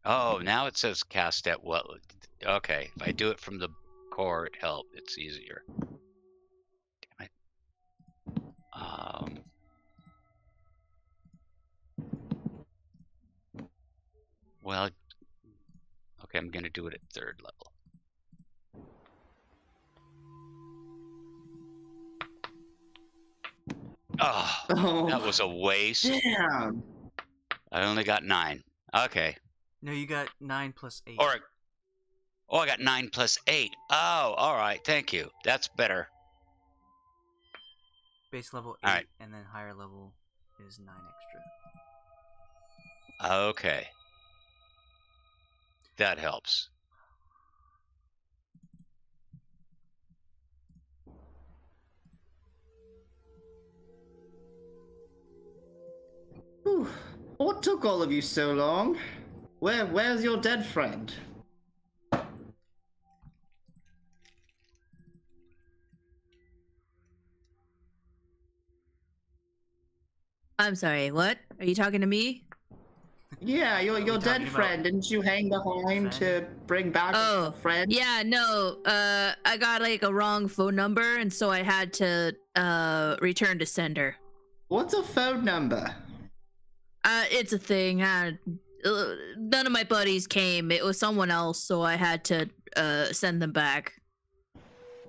Oh, now it says cast at what? Okay, if I do it from the core, it helps. It's easier. Damn it. well, okay, I'm gonna do it at 3rd level. Oh, that was a waste. Damn. I only got 9. Okay. No, you got 9 plus 8. Or, oh, I got 9 plus 8. Oh, all right. Thank you. That's better. Base level 8, Alright. and then higher level is 9 extra. Okay. That helps. Whew. What took all of you so long? Where's your dead friend? I'm sorry, what? Are you talking to me? Yeah, your we dead talking friend. about Didn't you hang behind to bring back a friend? Yeah, no, I got like a wrong phone number, and so I had to, return to sender. What's a phone number? It's a thing. None of my buddies came. It was someone else, so I had to, send them back.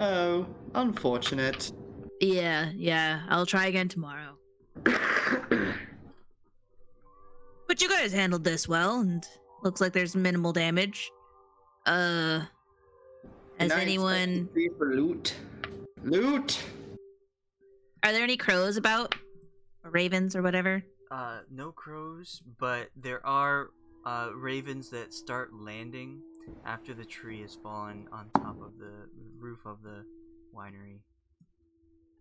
Oh, unfortunate. Yeah, I'll try again tomorrow. But you guys handled this well, and looks like there's minimal damage. Has Nice, anyone... thank you for loot. Loot! Are there any crows about? Or ravens or whatever? No crows, but there are ravens that start landing after the tree has fallen on top of the roof of the winery.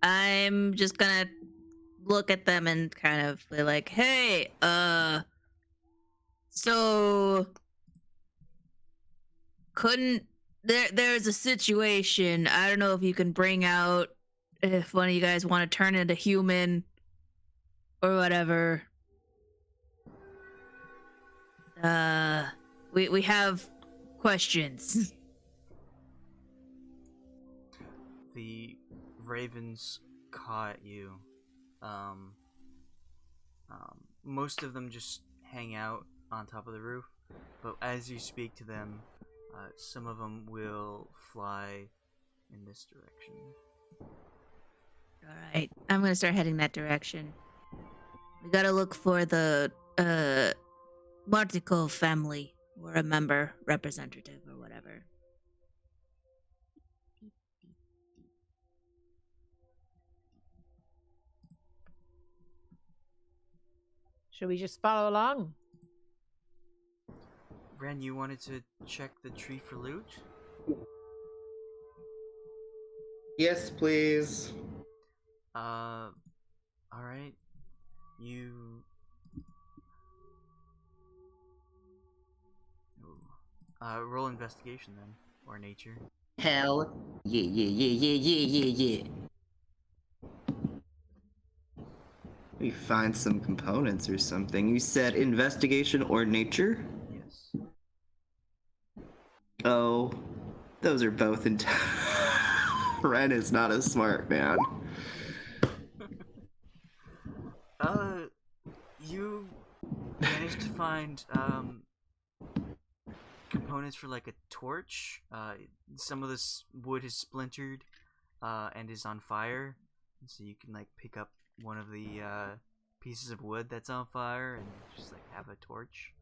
I'm just gonna look at them and kind of be like, hey, so couldn't there's a situation. I don't know if you can bring out if one of you guys want to turn into human or whatever. We have questions. The ravens caw at you. Most of them just hang out on top of the roof, but as you speak to them, some of them will fly in this direction. All right, I'm gonna start heading that direction. We gotta look for the Martico family or a member representative or whatever. Should we just follow along? Renn, you wanted to check the tree for loot? Yes, please. Alright. You... Ooh. Roll investigation then, or nature. Hell yeah. We find some components or something. You said investigation or nature? Yes. Oh, those are both in. Renn is not a smart man. You managed to find, components for like a torch. Some of this wood is splintered, and is on fire. So you can like pick up one of the, pieces of wood that's on fire and just like have a torch.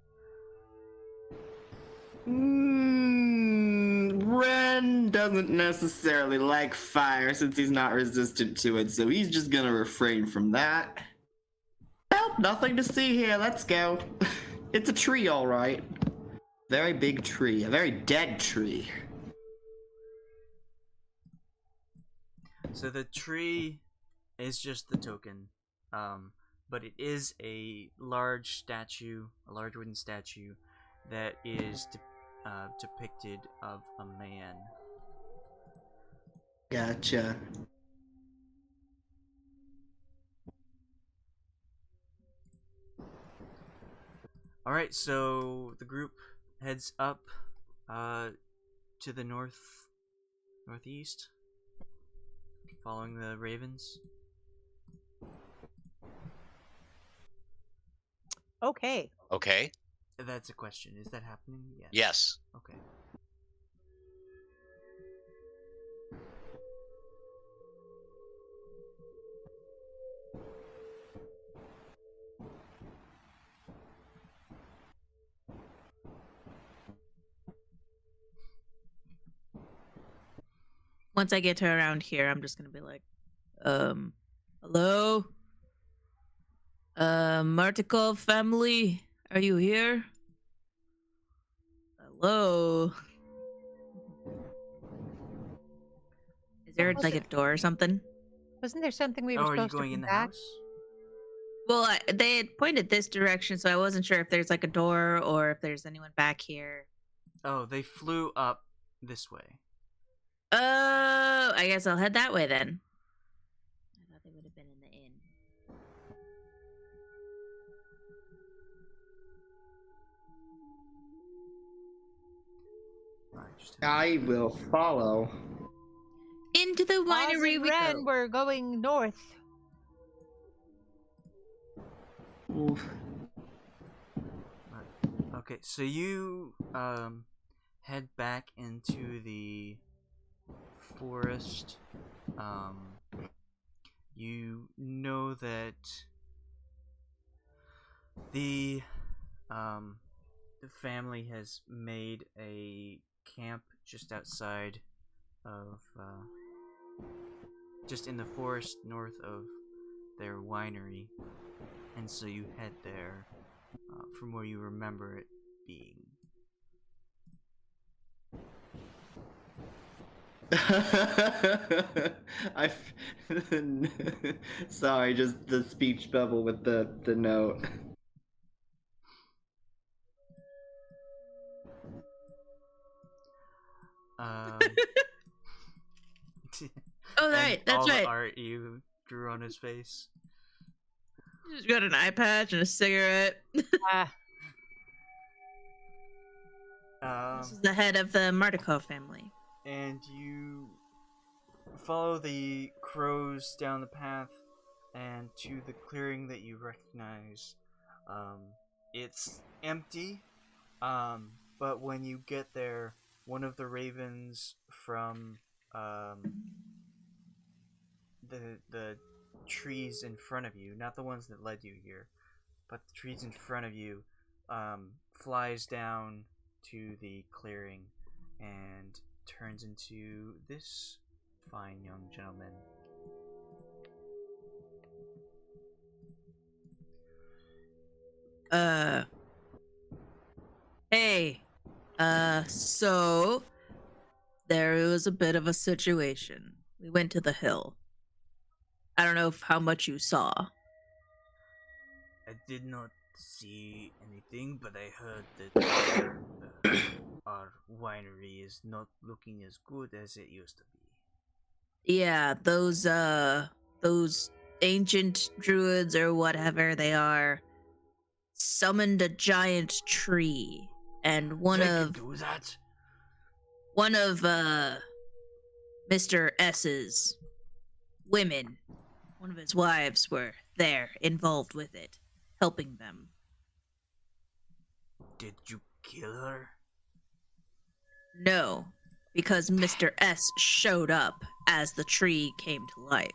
Renn doesn't necessarily like fire since he's not resistant to it, so he's just gonna refrain from that. Well, nothing to see here, let's go. It's a tree, alright. Very big tree, a very dead tree. So the tree is just the token, but it is a large statue, a large wooden statue that is depicted of a man. Gotcha. Alright, so the group heads up to the northeast, following the ravens. Okay. Okay. That's a question. Is that happening? Yes. Yes. Okay. Once I get to around here, I'm just gonna be like, hello? Martikov family, are you here? Hello? Is there like a door or something? Wasn't there something we Oh, were are you supposed to going bring in the back? house? Well, they had pointed this direction, so I wasn't sure if there's like a door or if there's anyone back here. Oh, they flew up this way. Oh, I guess I'll head that way then. I thought they would have been in the inn. Alright, just I will follow. Into the winery we Renn, go. we're going north. Oof. Okay, so you head back into the forest. You know that the family has made a camp just outside of just in the forest north of their winery, and so you head there from where you remember it being. Sorry, just the speech bubble with the note. Oh, and right, that's all right. the art you drew on his face. He's got an eye patch and a cigarette. This is the head of the Martikov family. And you follow the crows down the path and to the clearing that you recognize. It's empty, but when you get there, one of the ravens from the trees in front of you, not the ones that led you here, but the trees in front of you, flies down to the clearing and turns into this fine young gentleman. Hey, so there was a bit of a situation. We went to the hill. I don't know how much you saw. I did not see anything, but I heard that our winery is not looking as good as it used to be. Yeah, those ancient druids or whatever they are summoned a giant tree, and one They of can do that. Mr. S's women, one of his wives, were there involved with it, helping them. Did you kill her? No, because Mr. S showed up as the tree came to life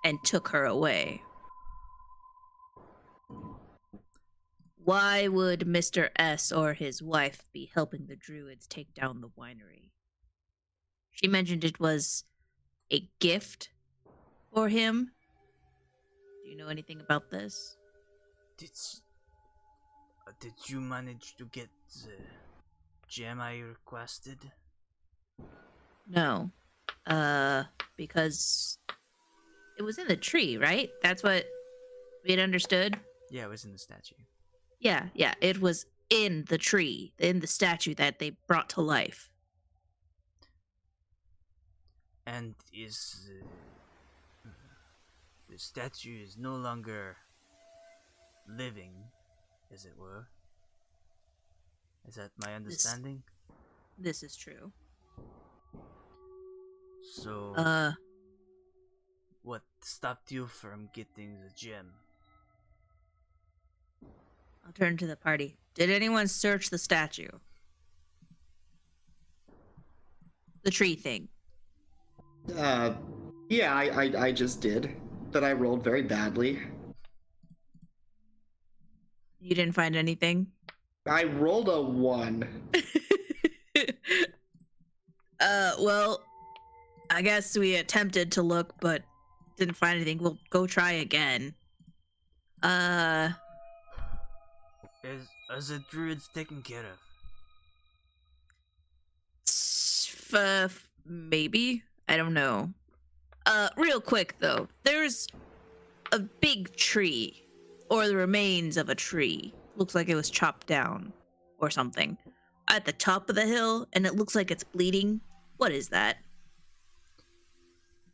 and took her away. Why would Mr. S or his wife be helping the druids take down the winery? She mentioned it was a gift for him. Do you know anything about this? Did you manage to get the gem I requested? No. Because it was in the tree, right? That's what we had understood. Yeah, it was in the statue. Yeah, it was in the tree, in the statue that they brought to life. And is the statue is no longer living, as it were? Is that my understanding? This is true. So, what stopped you from getting the gem? I'll turn to the party. Did anyone search the statue? The tree thing. Yeah, I just did. But I rolled very badly. You didn't find anything? I rolled a 1. Well, I guess we attempted to look, but didn't find anything. We'll go try again. Is the druids taken care of? Maybe? I don't know. Real quick though, there's a big tree, or the remains of a tree. Looks like it was chopped down, or something, at the top of the hill, and it looks like it's bleeding. What is that?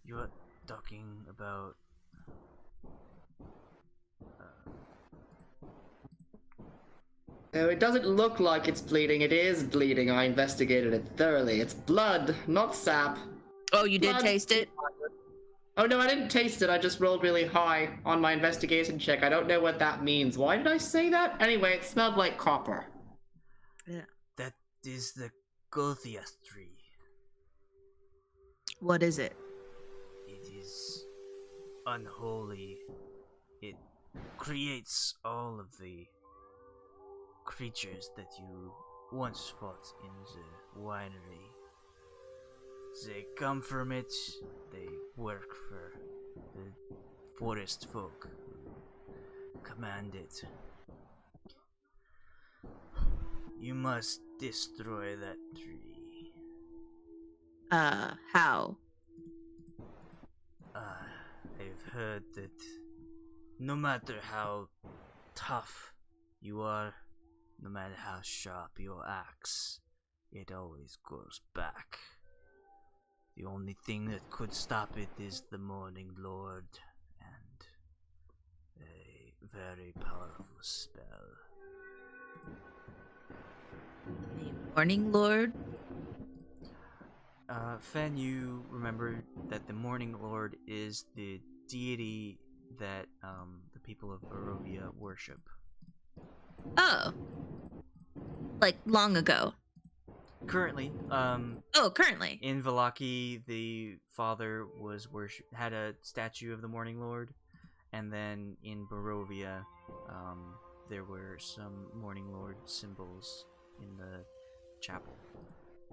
You are talking about... No, it doesn't look like it's bleeding. It is bleeding. I investigated it thoroughly. It's blood, not sap. Oh, you did Blood. taste it? Oh no, I didn't taste it. I just rolled really high on my investigation check. I don't know what that means. Why did I say that? Anyway, it smelled like copper. Yeah. That is the Gothias tree. What is it? It is unholy. It creates all of the creatures that you once fought in the winery. They come from it, they work for the forest folk who command it. You must destroy that tree. How? I've heard that no matter how tough you are, no matter how sharp your axe, it always goes back. The only thing that could stop it is the Morning Lord, and a very powerful spell. The Morning Lord? Fenn, you remember that the Morning Lord is the deity that the people of Barovia worship. Oh. Like long ago. Currently, Currently. in Vallaki, the father was had a statue of the Morning Lord, and then in Barovia, there were some Morning Lord symbols in the chapel.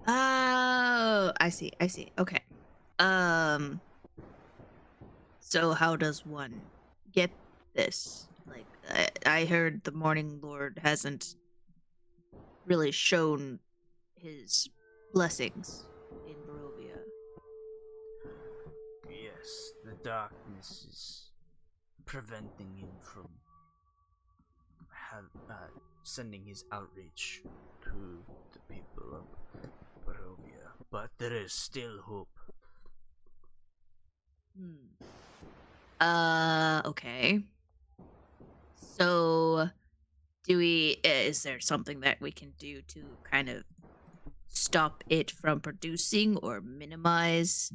Oh, I see. Okay. So how does one get this? Like, I heard the Morning Lord hasn't really shown his blessings in Barovia. Yes, the darkness is preventing him from sending his outreach to the people of Barovia. But there is still hope. Okay. So, is there something that we can do to kind of stop it from producing or minimize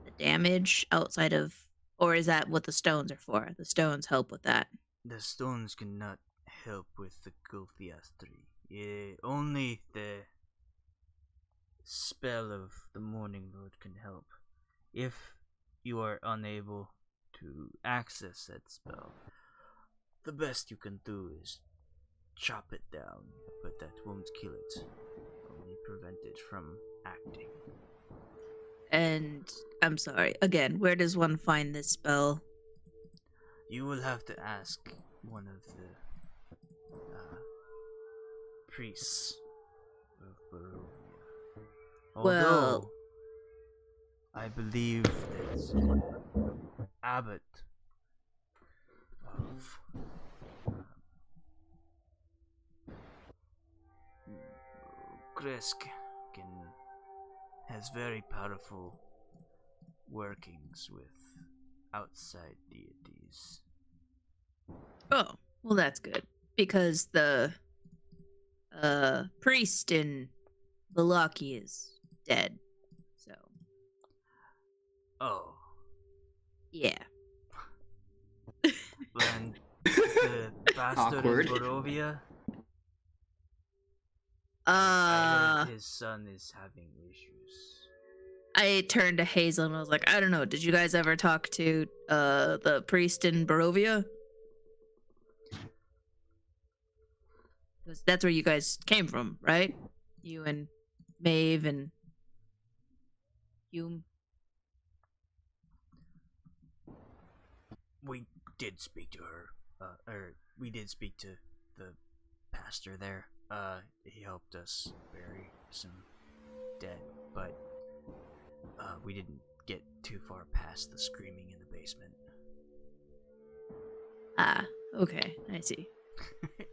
the damage outside of, or is that what the stones are for? The stones help with that. The stones cannot help with the Gulthias tree. Only the spell of the Morning Lord can help. If you are unable to access that spell, the best you can do is chop it down, but that won't kill it. Only prevent it from acting. And I'm sorry, again, where does one find this spell? You will have to ask one of the priests of Barovia. Although, I believe that abbot of Kresk has very powerful workings with outside deities. Oh, well, that's good. Because the priest in Vallaki is dead. So. Oh. Yeah. And the bastard Awkward. of Barovia? I heard his son is having issues. I turned to Hazel and I was like, I don't know, did you guys ever talk to the priest in Barovia? Because that's where you guys came from, right? You and Maeve and Hume. We did speak to her. Or we did speak to the pastor there. He helped us bury some dead, but we didn't get too far past the screaming in the basement. Ah, okay, I see.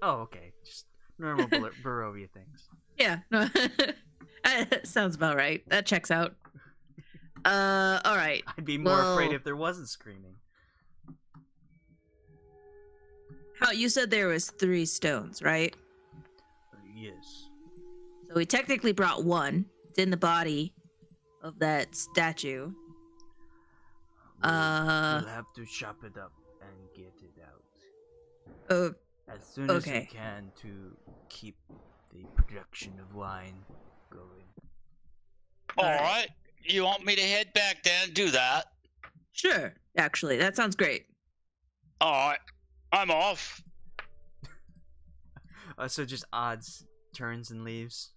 Oh, okay. Just normal Barovia things. Yeah, no, sounds about right. That checks out. All right. I'd be more afraid Well- if there wasn't screaming. How you said there was 3 stones, right? Yes. So we technically brought one. It's in the body of that statue. We'll have to chop it up and get it out Oh, as soon as we Okay. can to keep the production of wine going. All right. You want me to head back there and do that? sure. Actually, that sounds great. All right. I'm off. So just odds, turns, and leaves.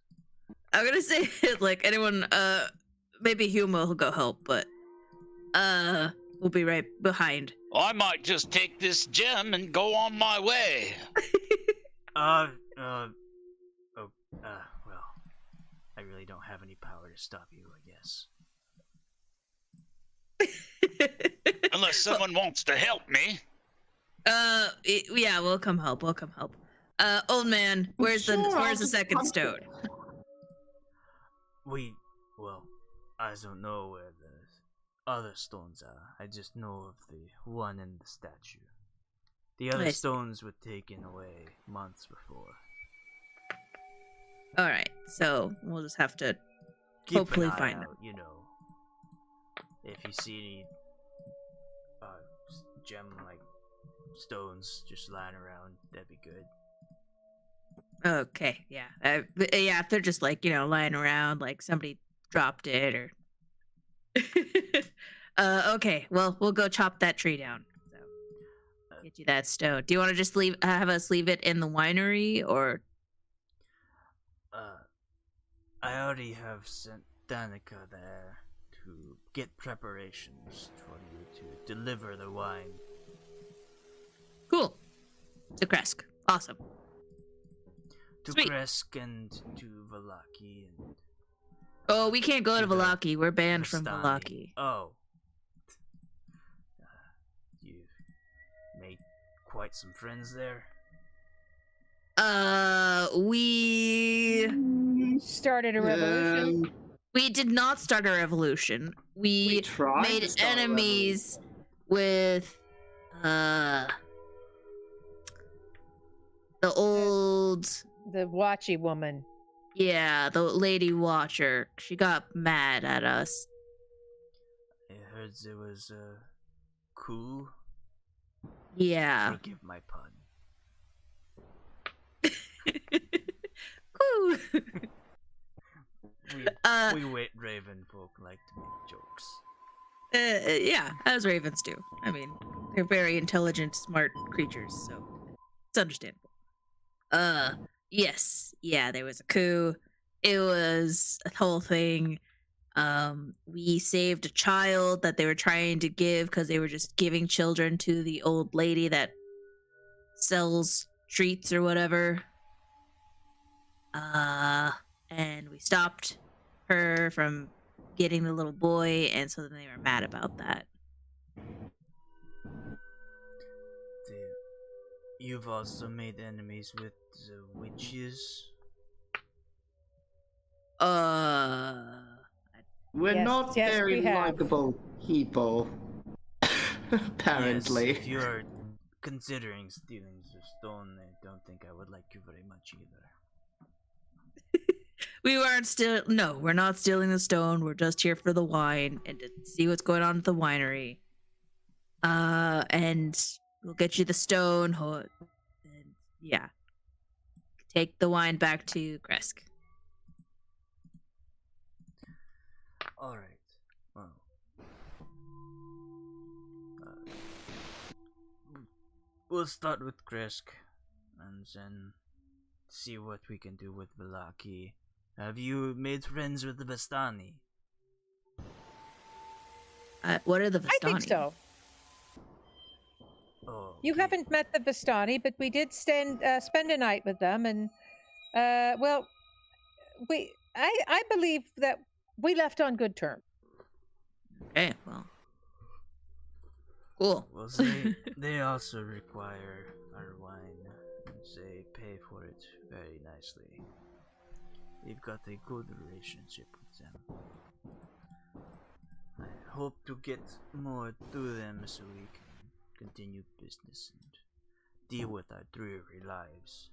I'm gonna say like anyone. Maybe Hume will go help, but we'll be right behind. I might just take this gem and go on my way. Well, I really don't have any power to stop you, I guess. Unless someone wants to help me. Yeah, we'll come help. We'll come help. Old man, where's Sure, I'll the just second pump stone? it. I don't know where the other stones are. I just know of the one in the statue. The other I see. stones were taken away months before. All right, so we'll just have to Keep hopefully an eye find out, you know. If you see any gem-like stones just lying around, that'd be good. Okay, yeah. Yeah, if they're just like, lying around, like somebody dropped it or. Okay, well, we'll go chop that tree down. So, get you that stone. Do you want to just have us leave it in the winery or? I already have sent Danica there to get preparations for you to deliver the wine. Cool. To Kresk. Awesome. To Sweet. Kresk and to Valaki and Oh, we can't go to To the Valaki. We're banned from Vistani. Valaki. Oh. You've made quite some friends there. We Started a revolution. we did not start a revolution. We tried to made start a enemies with the old The watchy woman. the lady watcher. She got mad at us. I heard there was a coup. Yeah. Forgive my pun. Cool. We Raven folk like to make jokes. Yeah, as ravens do. I mean, they're very intelligent, smart creatures, so it's understandable. Yes. Yeah, there was a coup. It was a whole thing. We saved a child that they were trying to give because they were just giving children to the old lady that sells treats or whatever. And we stopped her from getting the little boy, and so then they were mad about that. You've also made enemies with the witches. We're Yes, not yes, very we have. likable people. Apparently. Yes, if you're considering stealing the stone, I don't think I would like you very much either. We're not stealing the stone. We're just here for the wine and to see what's going on at the winery. And we'll get you the stone. And yeah. Take the wine back to Kresk. Alright. Well. We'll start with Kresk, and then see what we can do with Velaki. Have you made friends with the Vistani? What are the Vistani? I think so. Oh, You okay. haven't met the Vistani, but we did spend a night with them, and well, I believe that we left on good terms. Okay, well. Cool. Well, they also require our wine. They pay for it very nicely. We've got a good relationship with them. I hope to get more to them so we can continue business and deal with our dreary lives.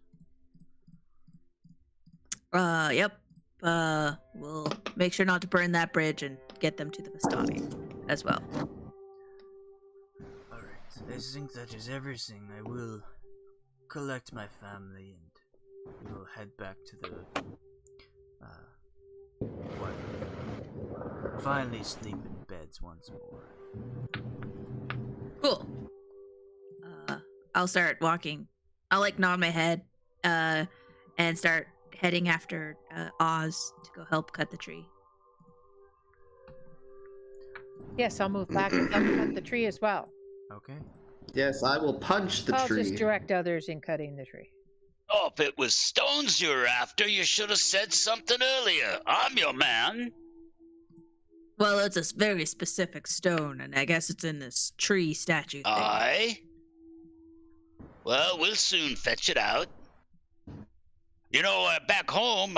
Yep. We'll make sure not to burn that bridge and get them to the Vistani as well. Alright, I think that is everything. I will collect my family and we'll head back to the finally sleep in beds once more. Cool. I'll start walking. I'll nod my head, and start heading after Oz to go help cut the tree. Yes, I'll move back and help cut the tree as well. Okay. Yes, I will punch the I'll tree. just direct others in cutting the tree. Oh, if it was stones you're after, you should have said something earlier. I'm your man. Well, it's a very specific stone, and I guess it's in this tree statue thing. Aye. Well, we'll soon fetch it out. You know, back home,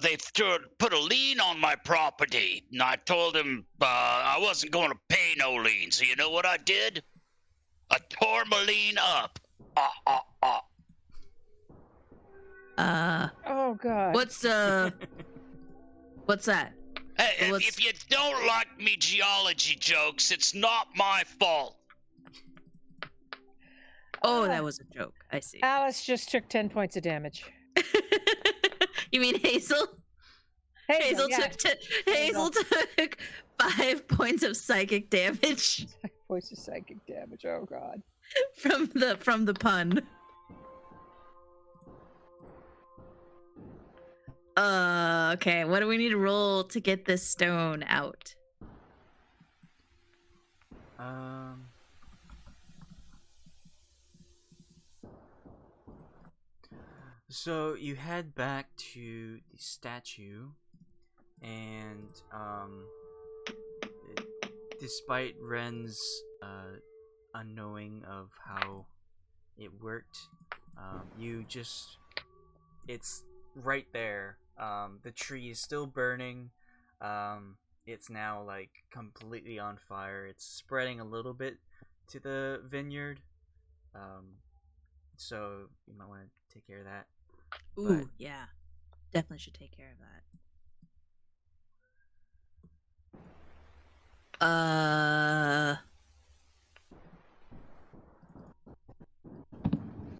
they put a lien on my property, and I told him I wasn't going to pay no lien. So you know what I did? I tore my lien up. Oh God. What's that? Hey, What's- if you don't like me geology jokes, it's not my fault. Oh, that was a joke. I see. Alice just took 10 points of damage. You mean Hazel? Hazel yeah. Hazel took 5 points of psychic damage Points of psychic damage. Oh God. from the pun. Okay. What do we need to roll to get this stone out? So you head back to the statue, and despite Renn's unknowing of how it worked, it's right there. The tree is still burning. It's now completely on fire. It's spreading a little bit to the vineyard. So you might want to take care of that. Ooh, yeah. Definitely should take care of that.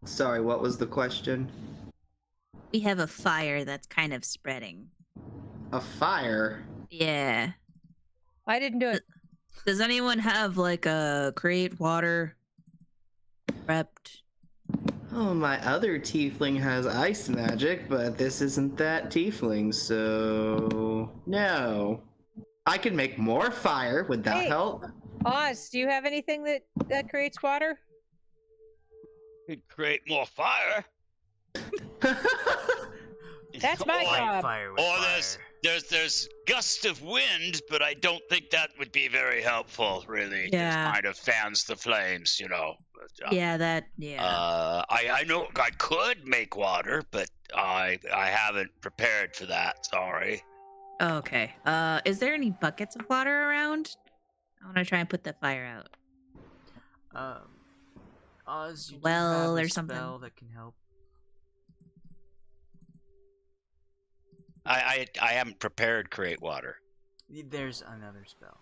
Sorry, what was the question? We have a fire that's kind of spreading. A fire? Yeah. I didn't do it. Does anyone have a create water prepped? Oh, my other tiefling has ice magic, but this isn't that tiefling, so no. I can make more fire. Would that Hey. help? Oz, do you have anything that creates water? Could create more fire. That's my Or- job. Fire with Or fire. there's gusts of wind, but I don't think that would be very helpful. Really, Yeah. just kind of fans the flames, you know. But, Yeah. I know I could make water, but I haven't prepared for that. Sorry. Okay. Is there any buckets of water around? I want to try and put the fire out. Oz, you do Well, have or a something. spell that can help. I haven't prepared create water. There's another spell.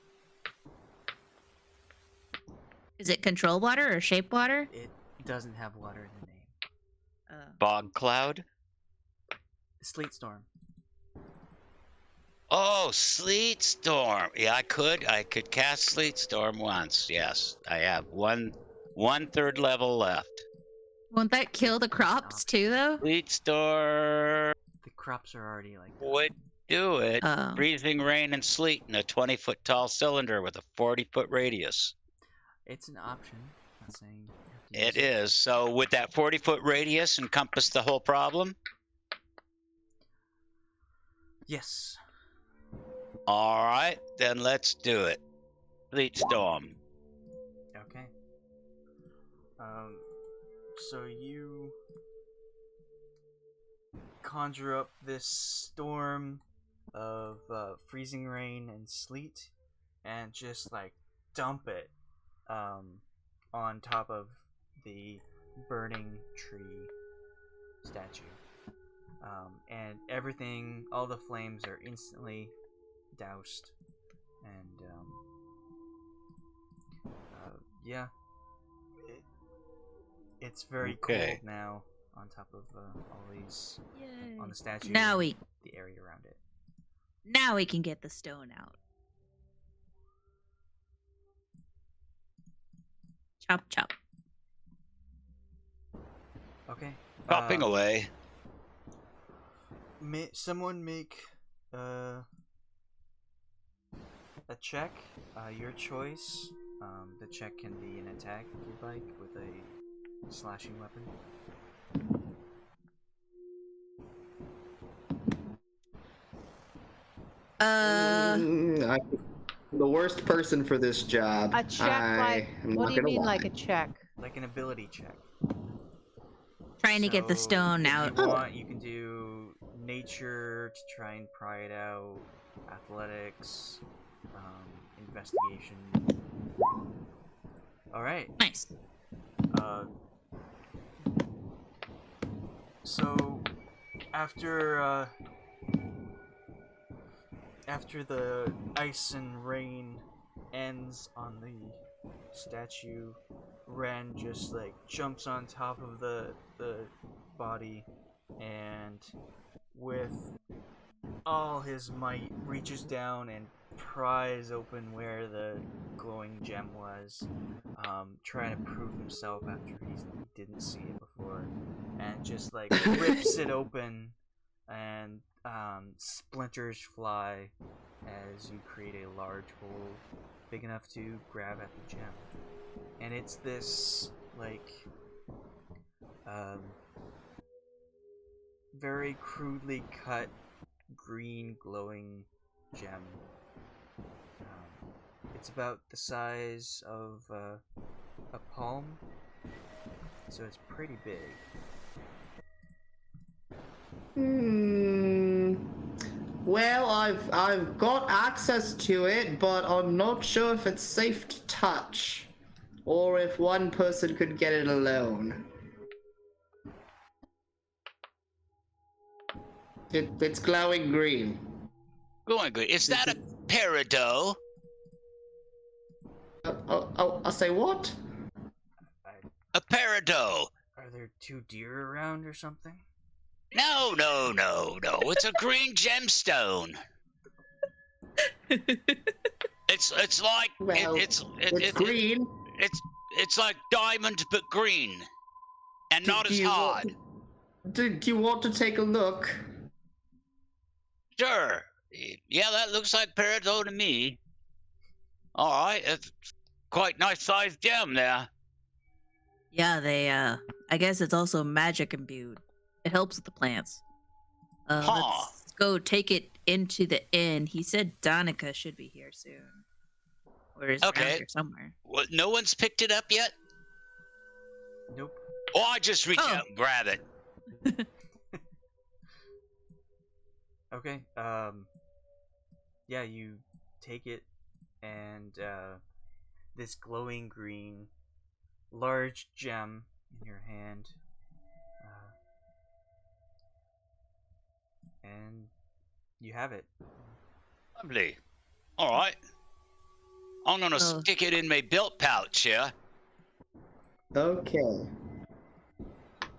Is it control water or shape water? It doesn't have water in the name. Bog cloud. Sleet storm. Oh, Sleet Storm. Yeah, I could cast Sleet Storm once. Yes, I have one third level left. Won't that kill the crops too, though? Sleet Storm The crops are already like that. would do it. Oh. Freezing rain and sleet in a 20-foot tall cylinder with a 40-foot radius. It's an option. I'm not saying you have It to use is. So would that 40-foot radius encompass the whole problem? Yes. All right, then let's do it. Sleet Storm. Okay. So you conjure up this storm of freezing rain and sleet, and just like dump it on top of the burning tree statue. And everything, all the flames are instantly doused, and yeah, it's very Okay. cold now on top of all these on the statue. Now and the area around it. Now we can get the stone out. Chop chop. Okay. Chopping away. Someone make a check, your choice. The check can be an attack if you'd like, with a slashing weapon. I'm the worst person for this job. A check, what do you mean, like a check? Like an ability check. Trying to get the stone if out. you want, you can do nature to try and pry it out, athletics, investigation. Alright. Nice. So after the ice and rain ends on the statue, Renn just like jumps on top of the body and with all his might reaches down and pries open where the glowing gem was, trying to prove himself after he didn't see it before, and just like rips it open, and splinters fly as you create a large hole big enough to grab at the gem. And it's this like very crudely cut green glowing gem. It's about the size of a palm, so it's pretty big. Well, I've got access to it, but I'm not sure if it's safe to touch, or if one person could get it alone. It's glowing green. Going good. Is that a peridot? I'll say what? A peridot. Are there two deer around or something? No. It's a green gemstone. It's like Well, it's green. It's like diamond but green, and not as hard. Do you want to take a look? Sure. Yeah, that looks like peridot to me. All right, it's quite nice sized gem there. Yeah, they I guess it's also magic imbued. It helps with the plants. Let's go take it into the inn. He said Donica should be here soon. Or is around here somewhere. Well, no one's picked it up yet? Nope. Oh, I just reach out and grab it. Okay. Yeah, you take it, and this glowing green, large gem in your hand, and you have it. Lovely. All right. I'm gonna stick it in my belt pouch here. Okay.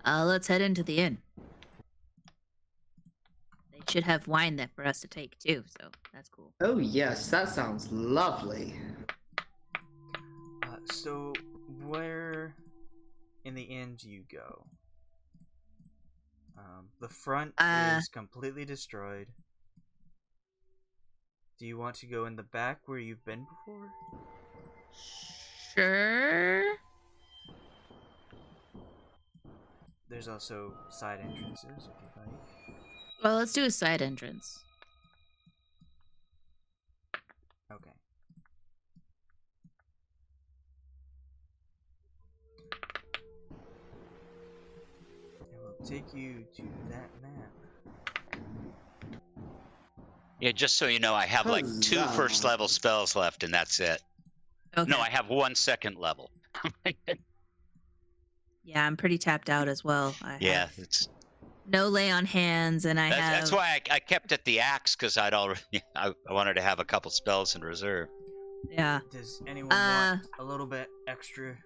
Let's head into the inn. They should have wine there for us to take too, so that's cool. Oh yes, that sounds lovely. So where in the inn do you go? The front is completely destroyed. Do you want to go in the back where you've been before? Sure. There's also side entrances if you'd like. Well, let's do a side entrance. Okay. It will take you to that map. Yeah, just so you know, I have like 2 Huzzah. first level spells left, and that's it. Okay. No, I have 1 second level. Yeah, I'm pretty tapped out as well. I Yeah, have it's no lay on hands, and that's why I kept it the axe, because I'd already I wanted to have a couple spells in reserve. Yeah. Does anyone want a little bit extra?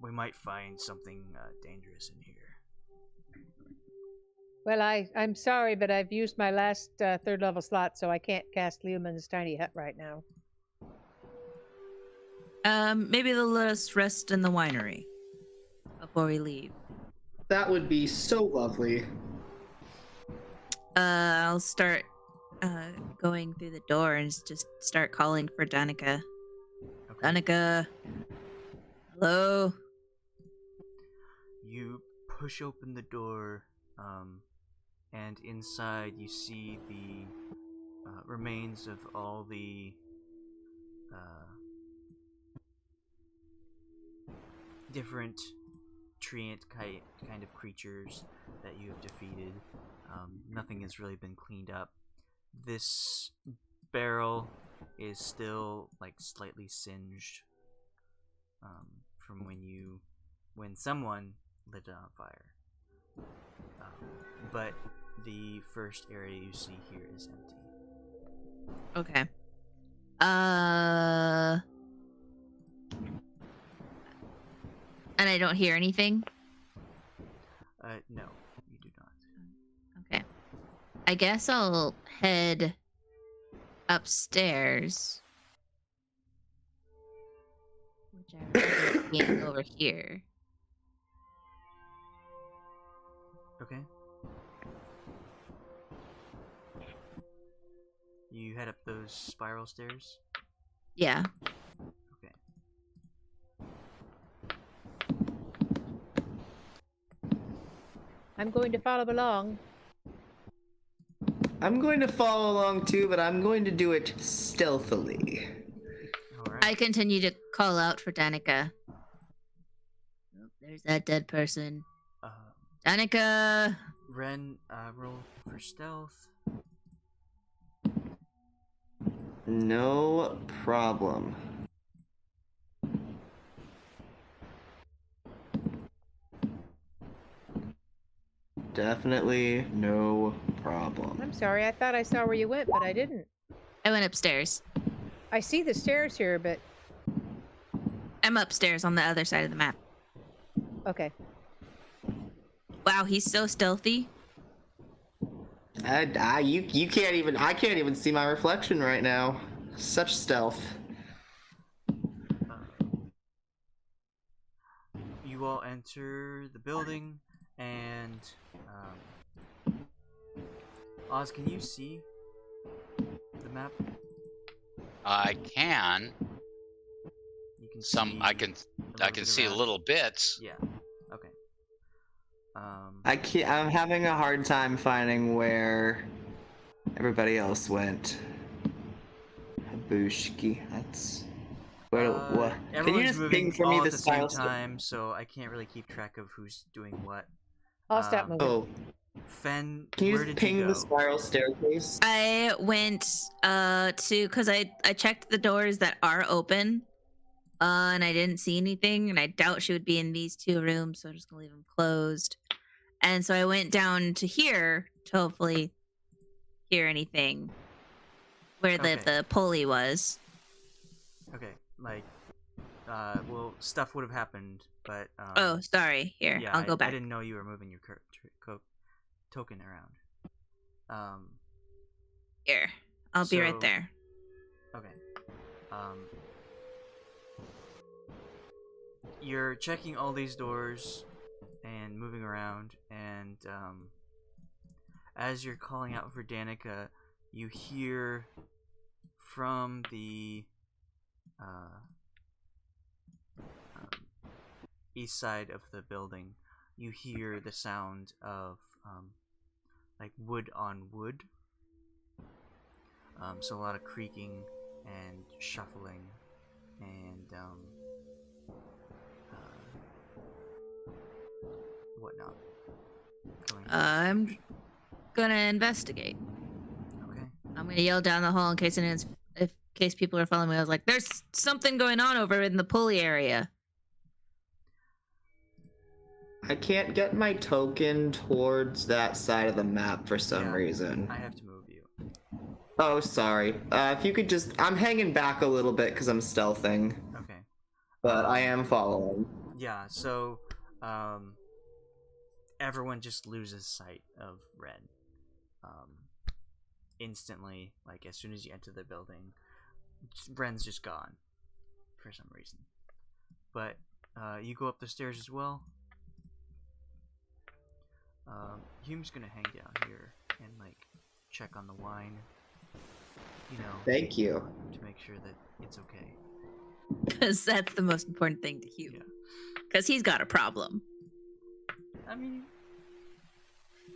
We might find something dangerous in here. Well, I'm sorry, but I've used my last 3rd level slot, so I can't cast Leomund's tiny hut right now. Maybe they'll let us rest in the winery before we leave. That would be so lovely. I'll start going through the door and just start calling for Danica. Okay. Danica. Hello. You push open the door, and inside you see the remains of all the different treant kind of creatures that you have defeated. Nothing has really been cleaned up. This barrel is still like slightly singed from when someone lit it on fire. But the first area you see here is empty. Okay. And I don't hear anything? No, you do not. Okay. I guess I'll head upstairs. Which I remember being over here. Okay. You head up those spiral stairs? Yeah. Okay. I'm going to follow along. I'm going to follow along too, but I'm going to do it stealthily. Alright. I continue to call out for Danica. Oh, there's that dead person. Danica! Renn, roll for stealth. No problem. Definitely no problem. I'm sorry, I thought I saw where you went, but I didn't. I went upstairs. I see the stairs here, but I'm upstairs on the other side of the map. okay. Wow, he's so stealthy. You can't even. I can't even see my reflection right now. Such stealth. You all enter the building, and Oz, can you see the map? I can. You can Some see I can bit see around. little bits. Yeah. Okay. I can't. I'm having a hard time finding where everybody else went. Habushki. That's. Where? What? Can you Everyone's just moving ping for all me at the the same spiral stair? time, so I can't really keep track of who's doing what. I'll stop moving. Oh, Fenn, can you where just did you ping go? the spiral staircase? I went because I checked the doors that are open. And I didn't see anything, and I doubt she would be in these 2 rooms, so I'm just gonna leave them closed. And so I went down to here to hopefully hear anything where the pulley was. Okay, like, well, stuff would have happened, but Oh, sorry. Here, yeah, I'll go back. I didn't know you were moving your token around. Here, I'll be right So- there. Okay. You're checking all these doors and moving around, and as you're calling out for Danica, you hear from the east side of the building, you hear the sound of like wood on wood. So a lot of creaking and shuffling and whatnot. Going on. I'm gonna investigate. Okay. I'm gonna yell down the hall in case people are following me. I was like, "There's something going on over in the pulley area." I can't get my token towards that side of the map for some Yeah, reason. I have to move you. Oh, sorry. If you could just... I'm hanging back a little bit because I'm stealthing, Okay. but I am following. Yeah, so everyone just loses sight of Renn. Instantly, like as soon as you enter the building, Renn's just gone for some reason. But you go up the stairs as well. Hume's gonna hang down here and like check on the wine. You know, Thank you. to make sure that it's okay. Because that's the most important thing to Hugh. Yeah. Because he's got a problem. I mean,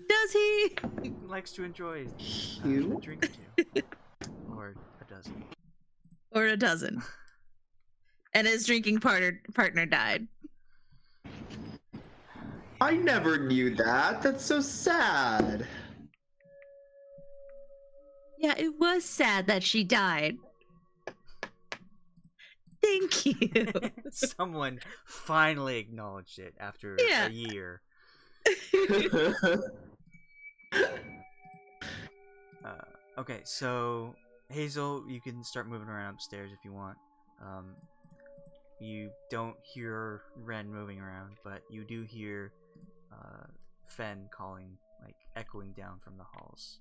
Does he? he likes to enjoy a Hugh? drink or two, or a dozen. Or a dozen. And his drinking partner died. I never knew that. That's so sad. Yeah, it was sad that she died. Thank you. Someone finally acknowledged it after Yeah. a year. Okay, so Hazel, you can start moving around upstairs if you want. You don't hear Renn moving around, but you do hear Fenn calling, like echoing down from the halls.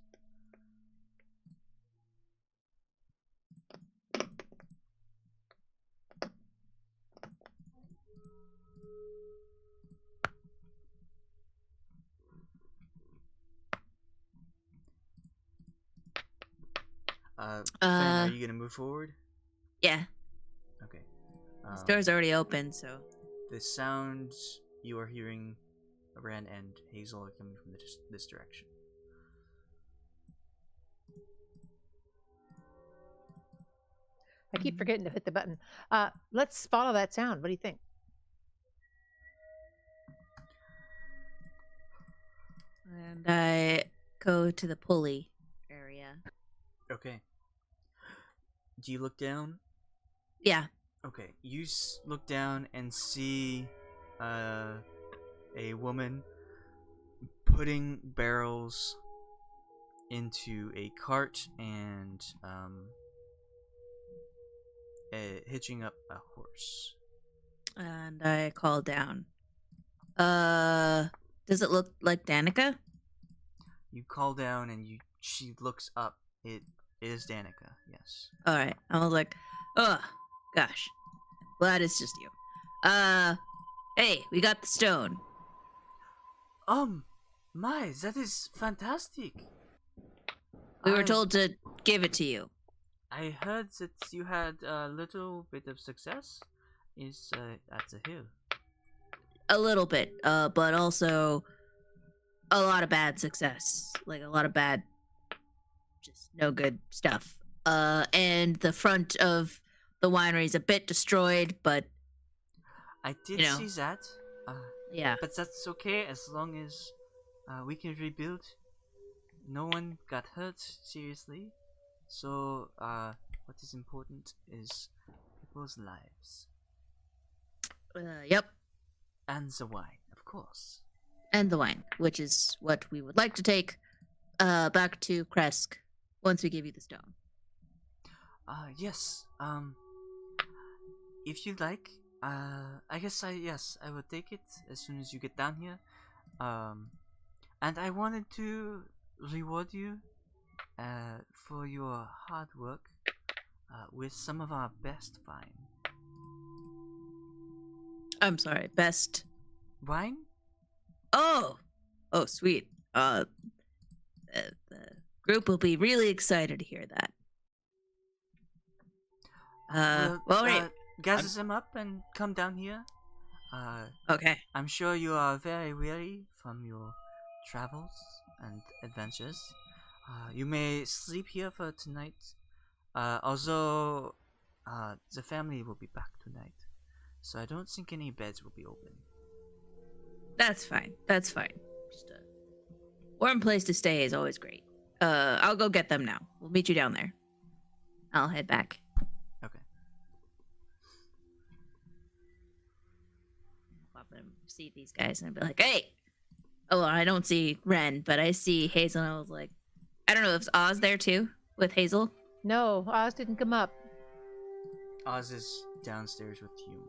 Fenn, are you gonna move forward? Yeah, Okay. this door's already open, so. The sounds you are hearing, Renn and Hazel, are coming from this direction. I keep forgetting to hit the button. Let's follow that sound. What do you think? And I go to the pulley area. Okay. Do you look down? Yeah. Okay, you look down and see a woman putting barrels into a cart and hitching up a horse. And I call down. Does it look like Danica? You call down and she looks up. It is Danica, yes. Alright. I was like, oh, gosh. Glad it's just you. Hey, we got the stone. My, that is fantastic. We were told to give it to you. I heard that you had a little bit of success at the hill. A little bit, but also a lot of bad success. Like a lot of bad, just no good stuff. And the front of the winery is a bit destroyed, but I did you know. see that. yeah. But that's okay as long as we can rebuild. No one got hurt seriously. So what is important is people's lives. Yep. And the wine, of course. And the wine, which is what we would like to take back to Kresk once we give you the stone. Yes. If you'd like, I guess I would take it as soon as you get down here. And I wanted to reward you for your hard work with some of our best wine. I'm sorry, best. Wine? Oh, sweet. The group will be really excited to hear that. Right. Gather them up and come down here. Okay. I'm sure you are very weary from your travels and adventures. You may sleep here for tonight. Although the family will be back tonight, so I don't think any beds will be open. That's fine. Just a warm place to stay is always great. I'll go get them now. We'll meet you down there. I'll head back. Okay. Pop and see these guys and I'll be like, hey! Oh, I don't see Renn, but I see Hazel and I was like, I don't know if Oz there too with Hazel. No, Oz didn't come up. Oz is downstairs with you.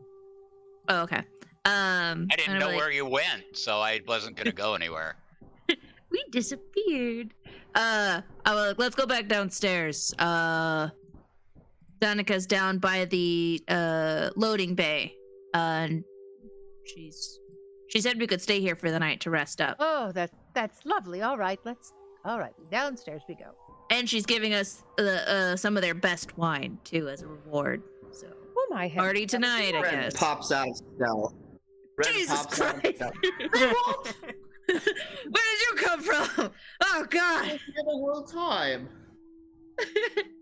Oh, okay. I didn't know where you went, so I wasn't gonna go anywhere. We disappeared. I was like, let's go back downstairs. Danica's down by the loading bay. And she said we could stay here for the night to rest up. Oh, that's lovely. All right, downstairs we go. And she's giving us some of their best wine too as a reward. So Oh my heavens. party tonight, I Renn guess. pops out of cell. Renn Jesus pops out of Christ! cell. Where did you come from? Oh God! It's been a whole time.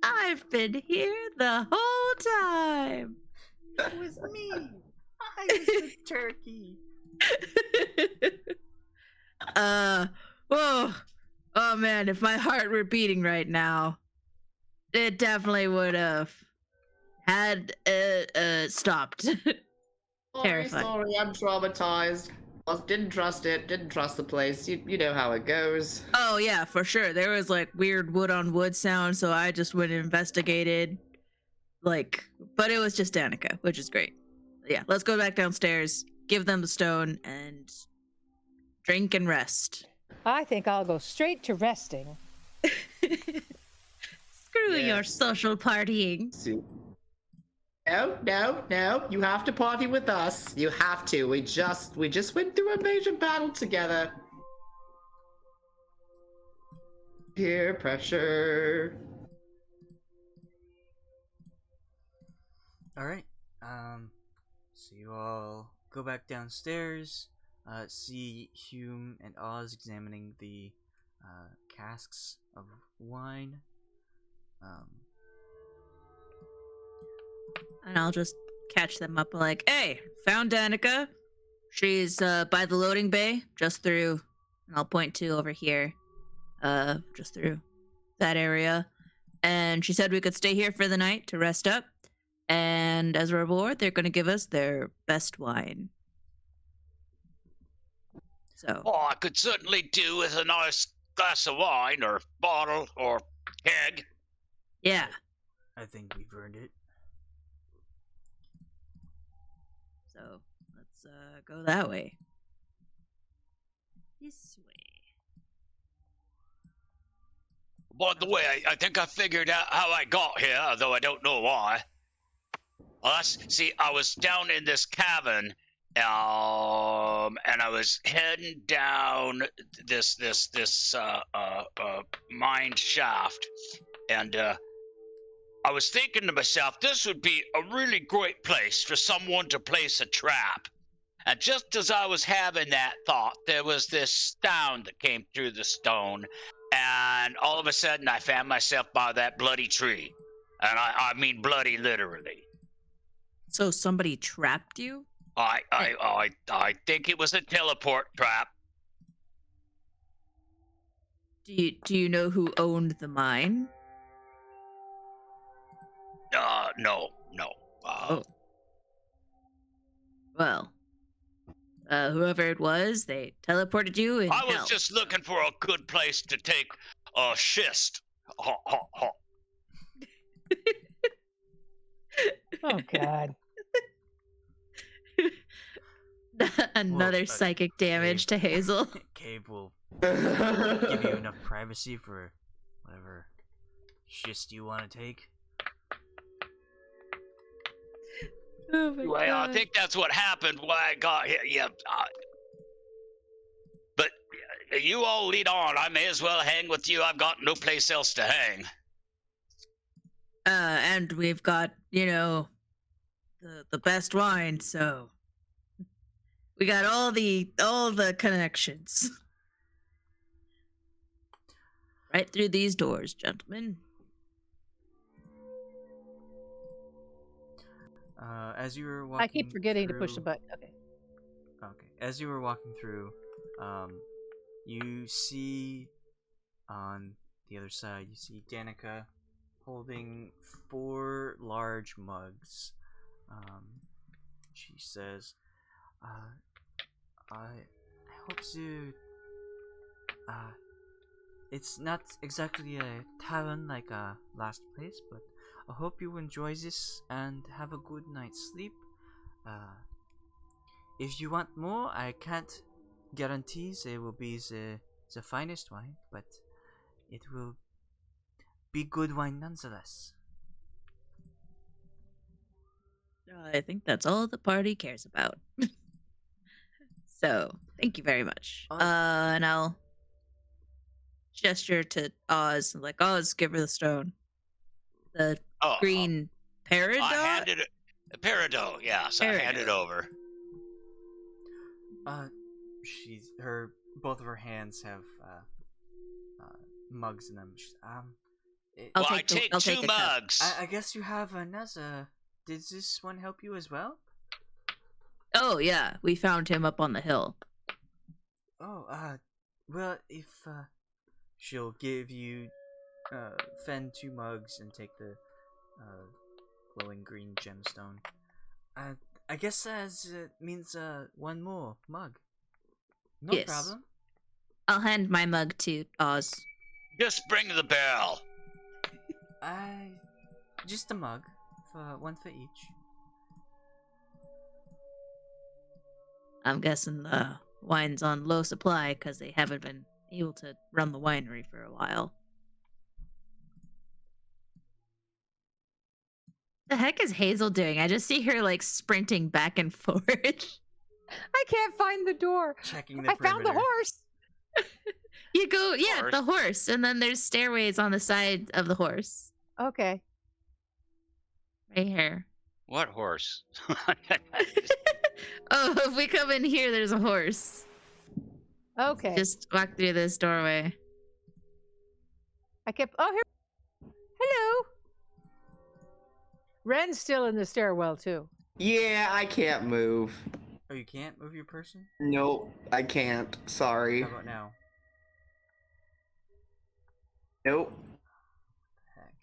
I've been here the whole time. It was me. I was the turkey. Oh man, if my heart were beating right now, it definitely would have had stopped. Terrifying. Sorry, I'm traumatized. Didn't trust it. Didn't trust the place. You know how it goes. Oh yeah, for sure. There was like weird wood on wood sound, so I just went and investigated. But it was just Danica, which is great. Yeah, let's go back downstairs, give them the stone, and drink and rest. I think I'll go straight to resting. Screw your social partying. No. You have to party with us. You have to. We just went through a major battle together. Peer pressure. Alright. So you all go back downstairs, see Hume and Oz examining the casks of wine. And I'll just catch them up like, hey, found Danica. She's by the loading bay, just through, and I'll point to over here, just through that area. And she said we could stay here for the night to rest up. And as a reward, they're going to give us their best wine. So. Oh, I could certainly do with a nice glass of wine or bottle or keg. Yeah. I think we've earned it. So let's go that way. This way. By the way, I think I figured out how I got here, although I don't know why. See, I was down in this cavern, and I was heading down this mine shaft, and I was thinking to myself, this would be a really great place for someone to place a trap. And just as I was having that thought, there was this sound that came through the stone, and all of a sudden I found myself by that bloody tree. And I mean bloody literally. So somebody trapped you? I think it was a teleport trap. Do you know who owned the mine? No. Oh. Well, whoever it was, they teleported you and I was just looking for a good place to take a schist. Oh, God. Another Well, psychic damage to Hazel. Cave will Give you enough privacy for whatever shist you want to take. Oh my Well, I God. think that's what happened when I got here. Yeah. But you all lead on. I may as well hang with you. I've got no place else to hang. And we've got, the best wine, so we got all the connections. Right through these doors, gentlemen. As you were walking I keep forgetting to push the through- button. Okay. Okay. As you were walking through, you see on the other side, you see Danica holding 4 large mugs. She says, I hope to, it's not exactly a tavern like last place, but I hope you enjoy this and have a good night's sleep. If you want more, I can't guarantee they will be the finest wine, but it will be good wine nonetheless. I think that's all the party cares about. So, thank you very much. And I'll gesture to Oz, like, Oz, give her the stone. The green peridot? I handed it. Peridot, yes. I handed it over. Both of her hands have mugs in them. I'll I take take 2 the cup. mugs. I guess you have another. Did this one help you as well? Oh yeah, we found him up on the hill. Oh, well, if she'll give you Fenn 2 mugs and take the glowing green gemstone. I guess that means 1 more mug. No Yes. problem. I'll hand my mug to Oz. Just bring the bell. Just a mug, for 1 for each. I'm guessing the wine's on low supply because they haven't been able to run the winery for a while. The heck is Hazel doing? I just see her like sprinting back and forth. I can't find the door. Checking the I found the perimeter. horse. You go, yeah, Horse. the horse, and then there's stairways on the side of the horse. Okay. Right here. What horse? Oh, if we come in here, there's a horse. Okay. Just walk through this doorway. I kept. Oh, here. Hello. Renn's still in the stairwell too. Yeah, I can't move. Oh, you can't move your person? Nope, I can't. Sorry. How about now? Nope. Heck.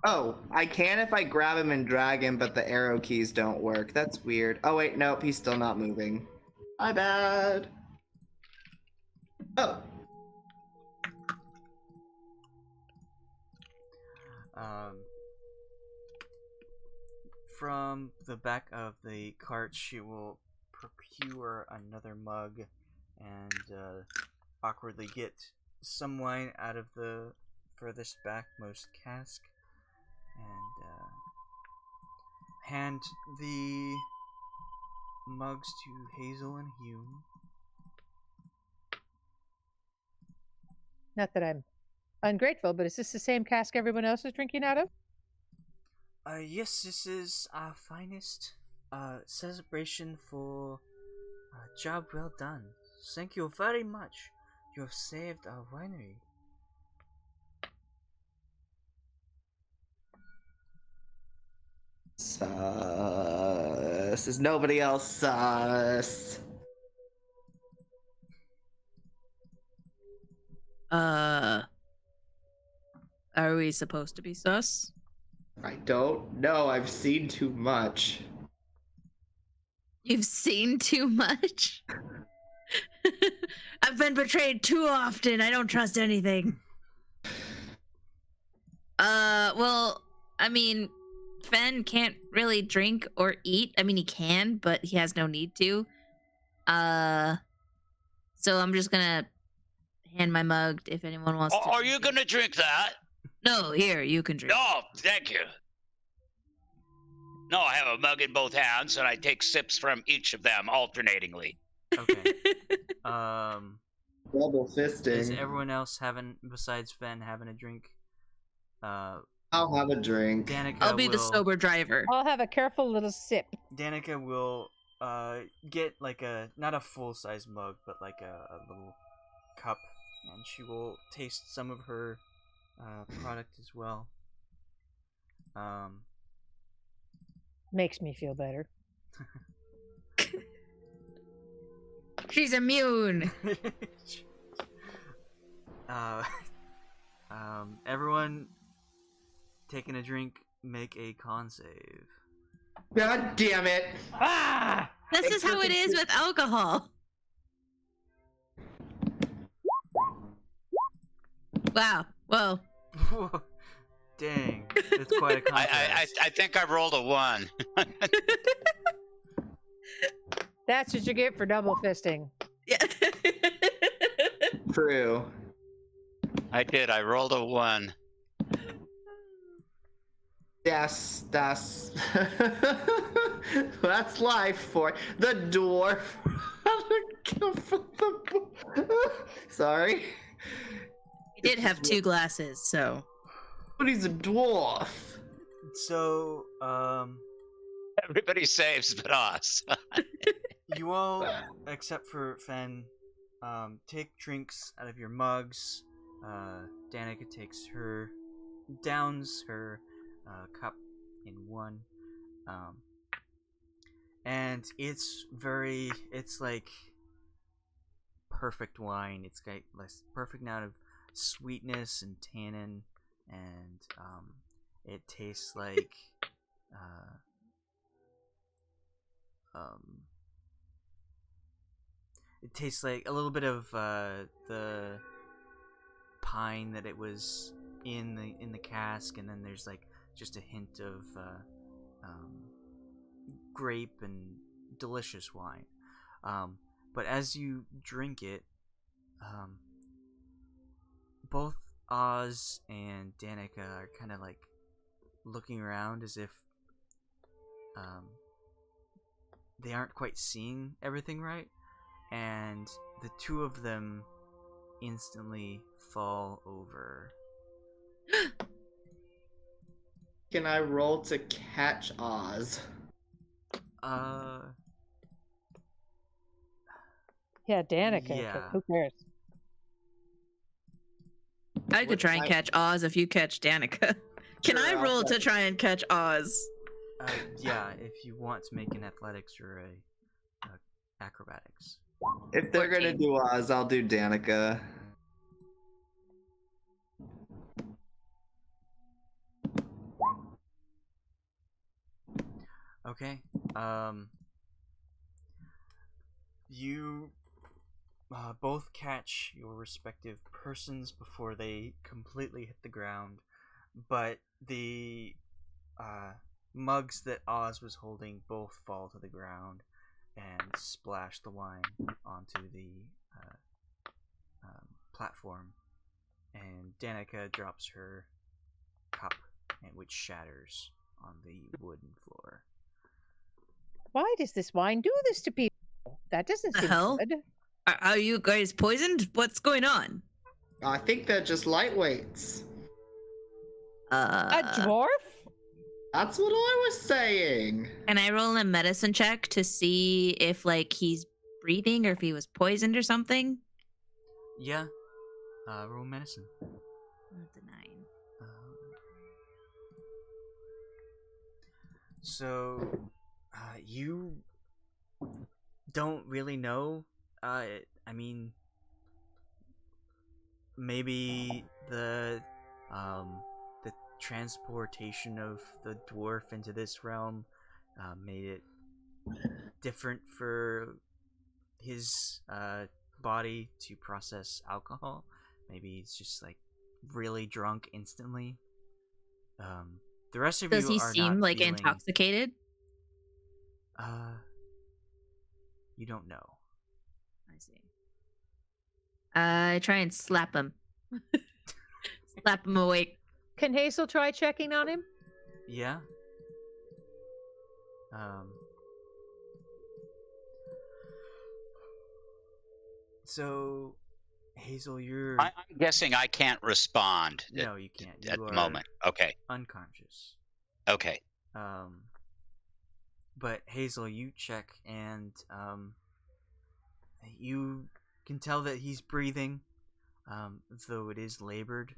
Oh, I can if I grab him and drag him, but the arrow keys don't work. That's weird. Oh wait, nope, he's still not moving. My bad. Oh. From the back of the cart, she will procure another mug and awkwardly get some wine out of the furthest backmost cask and hand the mugs to Hazel and Hume. Not that I'm ungrateful, but is this the same cask everyone else is drinking out of? Yes, this is our finest celebration for a job well done. Thank you very much. You have saved our winery. Sus. Is nobody else sus? Are we supposed to be sus? I don't know. I've seen too much. You've seen too much? I've been betrayed too often. I don't trust anything. Well, I mean, Fenn can't really drink or eat. I mean, he can, but he has no need to. So I'm just gonna hand my mug if anyone wants to. Are you gonna drink that? No, here, you can drink. Oh, thank you. No, I have a mug in both hands, and I take sips from each of them alternatingly. Okay. Double Is fisting. everyone else besides Fenn having a drink? I'll have a drink. Danica I'll be the will- sober driver. I'll have a careful little sip. Danica will get like not a full size mug, but like a little cup, and she will taste some of her product as well. Makes me feel better. She's immune. Everyone taking a drink, make a con save. God damn it! Ah! This is how it is with alcohol. Wow. Whoa. Dang, it's quite a contrast. I think I rolled a 1. That's what you get for double fisting. Yeah. True. I did. I rolled a 1. That's that's life for the dwarf. Sorry. He did have 2 glasses, so. But he's a dwarf. So, Everybody saves but us. you all, except for Fenn, take drinks out of your mugs. Danica downs her cup in one. And it's like perfect wine. It's got this perfect amount of sweetness and tannin, and it tastes like it tastes like a little bit of the pine that it was in the cask, and then there's like just a hint of grape and delicious wine. But as you drink it, both Oz and Danica are kind of like looking around as if they aren't quite seeing everything right, and the two of them instantly fall over. Can I roll to catch Oz? Yeah, Danica. Yeah. Who cares? I could try and catch Oz if you catch Danica. Can Sure, I I'll roll to catch- try and catch Oz? Yeah, if you want to make an athletics or a acrobatics. If they're gonna 14. do Oz, I'll do Danica. Okay. You both catch your respective persons before they completely hit the ground, but the mugs that Oz was holding both fall to the ground and splash the wine onto the platform, and Danica drops her cup, which shatters on the wooden floor. Why does this wine do this to people? That doesn't The seem hell? good. Are you guys poisoned? What's going on? I think they're just lightweights. A dwarf? That's what I was saying. Can I roll a medicine check to see if like he's breathing or if he was poisoned or something? Yeah. Roll medicine. That's a 9. So, you don't really know. I mean, maybe the transportation of the dwarf into this realm made it different for his body to process alcohol. Maybe he's just like really drunk instantly. The rest of Does you he are seem not like feeling, intoxicated? You don't know. I see. I try and slap him. Slap him awake. Can Hazel try checking on him? Yeah. So, Hazel, you're I'm guessing I can't respond no, you can't. at You the are moment. Okay. unconscious. Okay. But Hazel, you check and you can tell that he's breathing, though it is labored,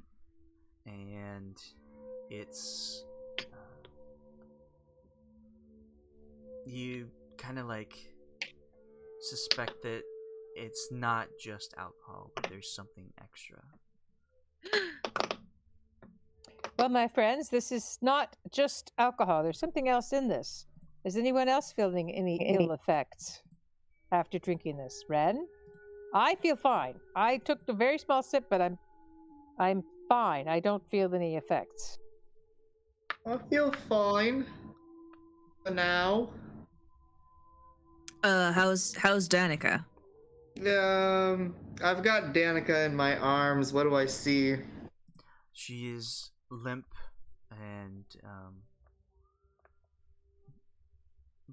and it's you kind of like suspect that it's not just alcohol, but there's something extra. Well, my friends, this is not just alcohol. There's something else in this. Is anyone else feeling any ill effects after drinking this? Renn? I feel fine. I took a very small sip, but I'm fine. I don't feel any effects. I feel fine. For now. How's Danica? I've got Danica in my arms. What do I see? She is limp and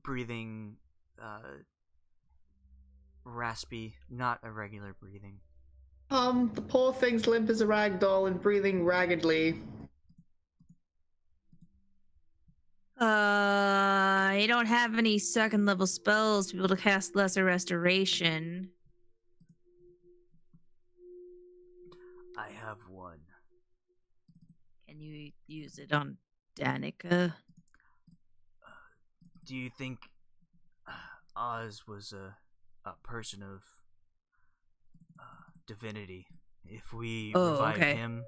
breathing raspy, not a regular breathing. The poor thing's limp as a rag doll and breathing raggedly. I don't have any second level spells to be able to cast Lesser Restoration. I have one. Can you use it on Danica? Do you think Oz was a person of divinity? If we revive him,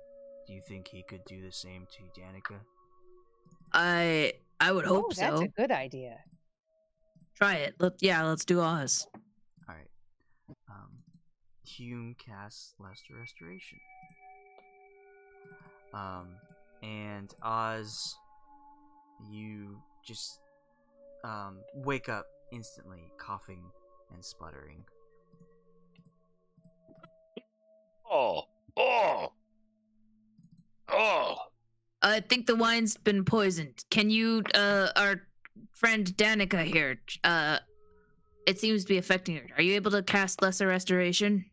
do you think he could do the same to Danica? I would hope That's so. a good idea. Try it. Let's do Oz. All right. Hume casts Lesser Restoration. And Oz, you just wake up instantly, coughing and spluttering. Oh. I think the wine's been poisoned. Can you, our friend Danica here, it seems to be affecting her. Are you able to cast Lesser Restoration?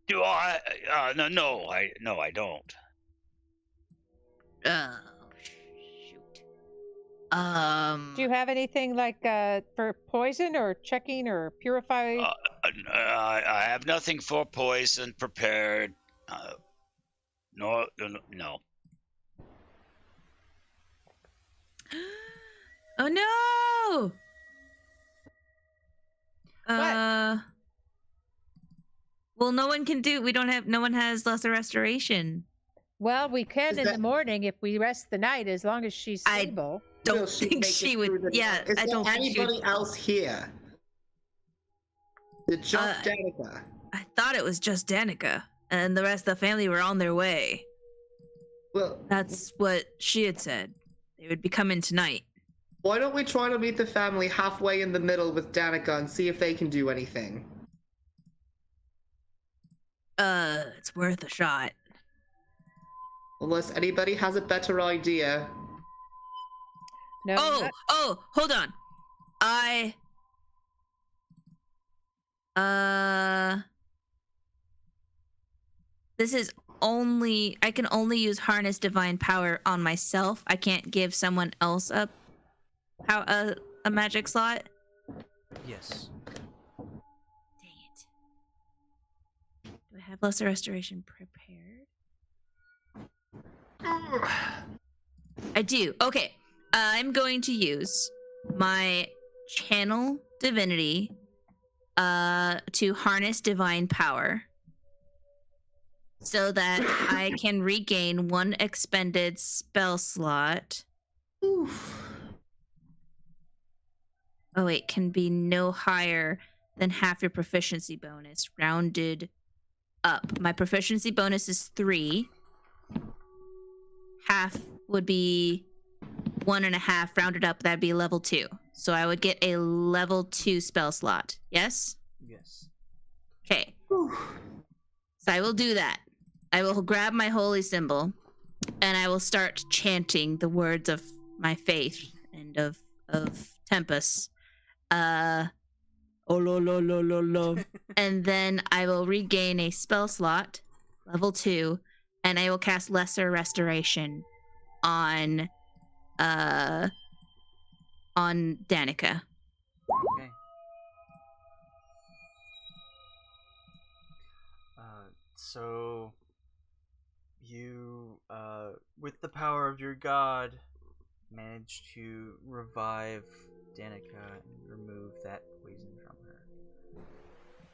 Do I? No, I don't. Oh, shoot. Do you have anything like for poison or checking or purify? I have nothing for poison prepared. No. Oh no! Well, no one can do. No one has Lesser Restoration. Well, we can Is in that- the morning if we rest the night, as long as she's I- stable. Don't Will she think make she it would. through the Yeah, night? Is I don't there think she would. anybody else here? It's just Danica. I thought it was just Danica, and the rest of the family were on their way. Well, That's what she had said. They would be coming tonight. why don't we try to meet the family halfway in the middle with Danica and see if they can do anything? It's worth a shot. Unless anybody has a better idea. No. Hold on. This is only, I can only use Harness Divine Power on myself. I can't give someone else a magic slot. Yes. Dang it. Do I have Lesser Restoration prepared? I do. Okay. I'm going to use my Channel Divinity to harness Divine Power so that I can regain one expended spell slot. Oof. Oh, wait. Can be no higher than half your proficiency bonus, rounded up. My proficiency bonus is 3. Half would be 1.5, rounded up. That'd be level 2. So I would get a level 2 spell slot. Yes? Yes. Okay. So I will do that. I will grab my holy symbol and I will start chanting the words of my faith and of Tempest. Oh, lo, lo, lo, lo, lo. And then I will regain a spell slot, level 2, and I will cast Lesser Restoration on Danica. Okay. So you, with the power of your god, managed to revive Danica and remove that poison from her.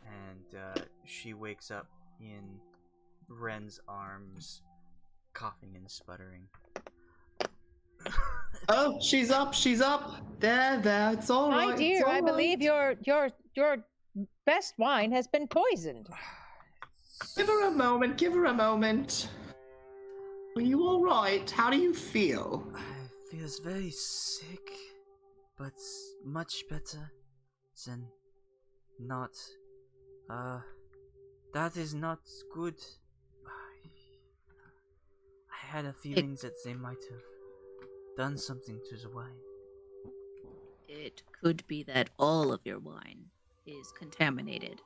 And she wakes up in Renn's arms, coughing and sputtering. Oh, she's up. She's up. There. It's all right. My it's dear, all I right. believe your best wine has been poisoned. Give her a moment. Give her a moment. Are you all right? How do you feel? I feels very sick, but much better than not. That is not good. I had a feeling that they might have done something to the wine. It could be that all of your wine is contaminated,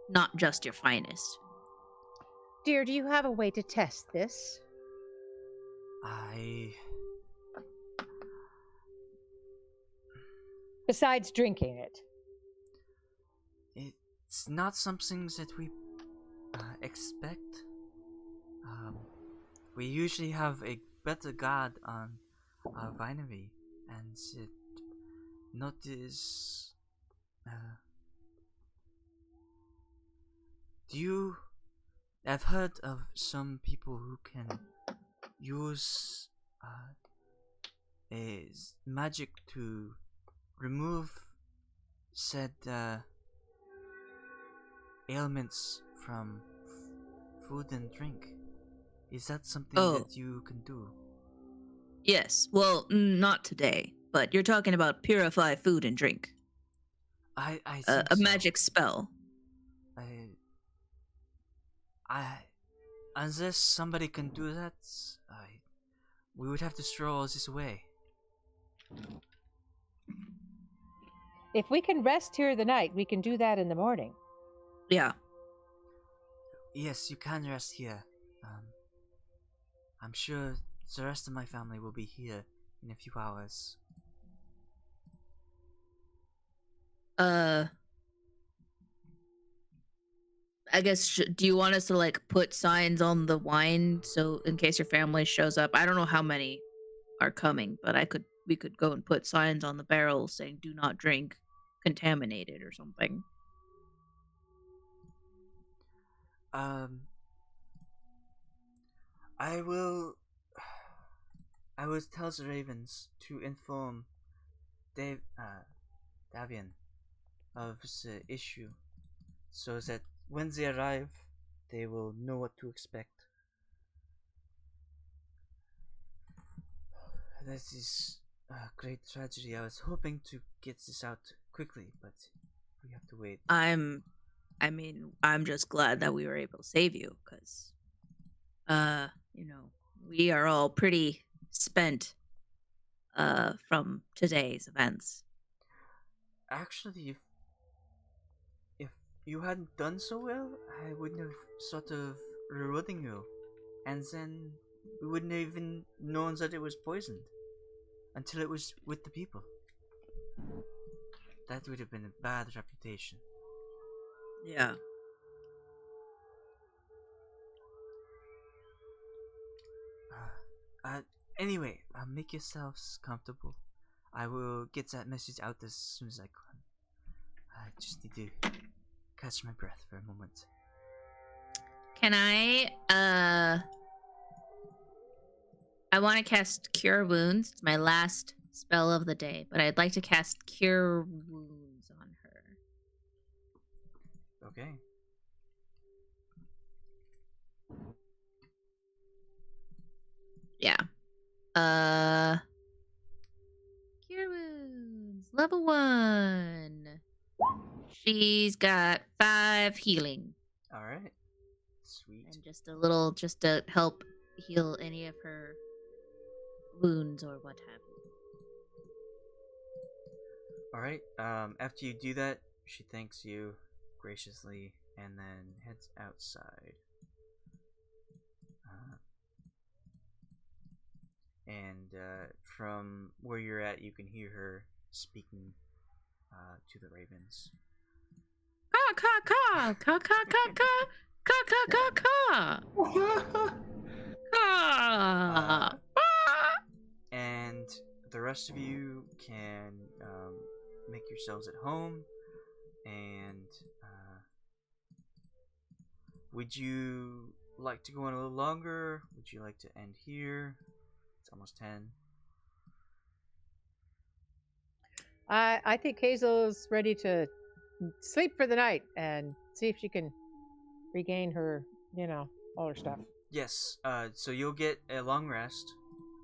not just your finest. Dear, do you have a way to test this? Besides drinking it. It's not something that we expect. We usually have a better god on our winery, and it not is. Do you have heard of some people who can use magic to remove said ailments from food and drink? Is that something that you can do? Yes. Well, not today, but you're talking about purify food and drink. I think a so. magic spell. Unless somebody can do that, we would have to throw all this away. If we can rest here the night, we can do that in the morning. Yeah. Yes, you can rest here. I'm sure the rest of my family will be here in a few hours. I guess, do you want us to, like, put signs on the wine so in case your family shows up? I don't know how many are coming, but we could go and put signs on the barrels saying do not drink contaminated or something. I will tell the ravens to inform Davian of the issue, so that when they arrive, they will know what to expect. This is a great tragedy. I was hoping to get this out quickly, but we have to wait. I'm just glad that we were able to save you, because, we are all pretty spent, from today's events. Actually, if you hadn't done so well, I wouldn't have sort of rewarding you, and then we wouldn't have even known that it was poisoned until it was with the people. That would have been a bad reputation. Yeah. Anyway, make yourselves comfortable. I will get that message out as soon as I can. I just need to catch my breath for a moment. Can I want to cast Cure Wounds. It's my last spell of the day, but I'd like to cast Cure Wounds on her. Okay. Yeah. Cure Wounds. level 1. She's got 5 healing. All right. Sweet. And just a little, just to help heal any of her wounds or what have you. All right. After you do that, she thanks you graciously and then heads outside. From where you're at, you can hear her speaking to the ravens. Caw, caw, caw, caw, caw, caw, caw, caw, caw, caw, caw. Caw. And the rest of you can make yourselves at home. And would you like to go on a little longer? Would you like to end here? It's almost 10. I think Hazel's ready to sleep for the night and see if she can regain her, all her stuff. Yes, so you'll get a long rest.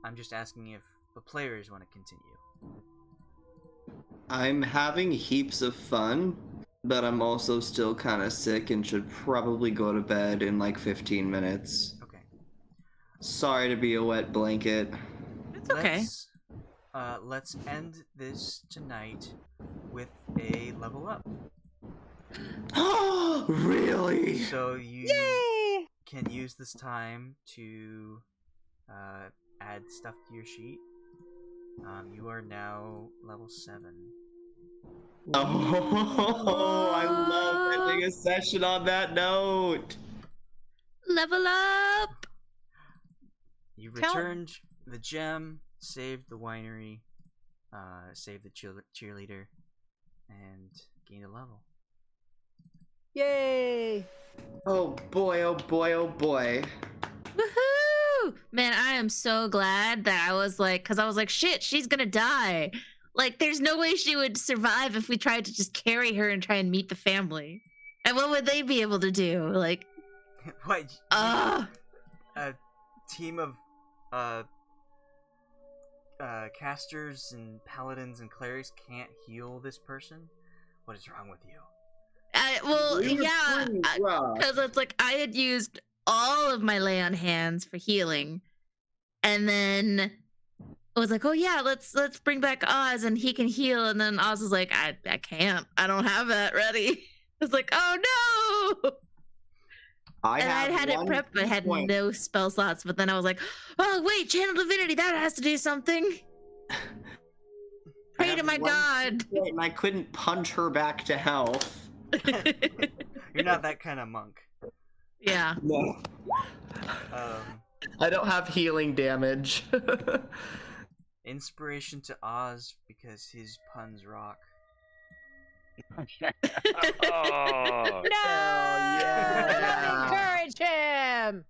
I'm just asking if the players want to continue. I'm having heaps of fun, but I'm also still kind of sick and should probably go to bed in like 15 minutes. Okay. Sorry to be a wet blanket. It's okay. Let's end this tonight with a level up. Oh, really? So you Yay! can use this time to add stuff to your sheet. You are now level 7. Oh, I love ending a session on that note. Level up! You returned the gem, saved the winery, saved the cheerleader, and gained a level. Yay! Oh boy, oh boy, oh boy. Woohoo! Man, I am so glad that I was like, because I was like, shit, she's gonna die. Like, there's no way she would survive if we tried to just carry her and try and meet the family. And what would they be able to do? Like, What? ah, A team of casters and paladins and clerics can't heal this person? What is wrong with you? well, We were yeah, pretty rough. because it's like I had used all of my lay on hands for healing, and then I was like, oh yeah, let's bring back Oz and he can heal, and then Oz was like, I can't, I don't have that ready. I was like, oh no. And I had it prepped, but I had no spell slots. But then I was like, oh wait, channel divinity, that has to do something. Pray to my god. And I couldn't punch her back to health. You're not that kind of monk. Yeah. No. I don't have healing damage. Inspiration to Oz because his puns rock. Oh, No! yeah. Encourage him!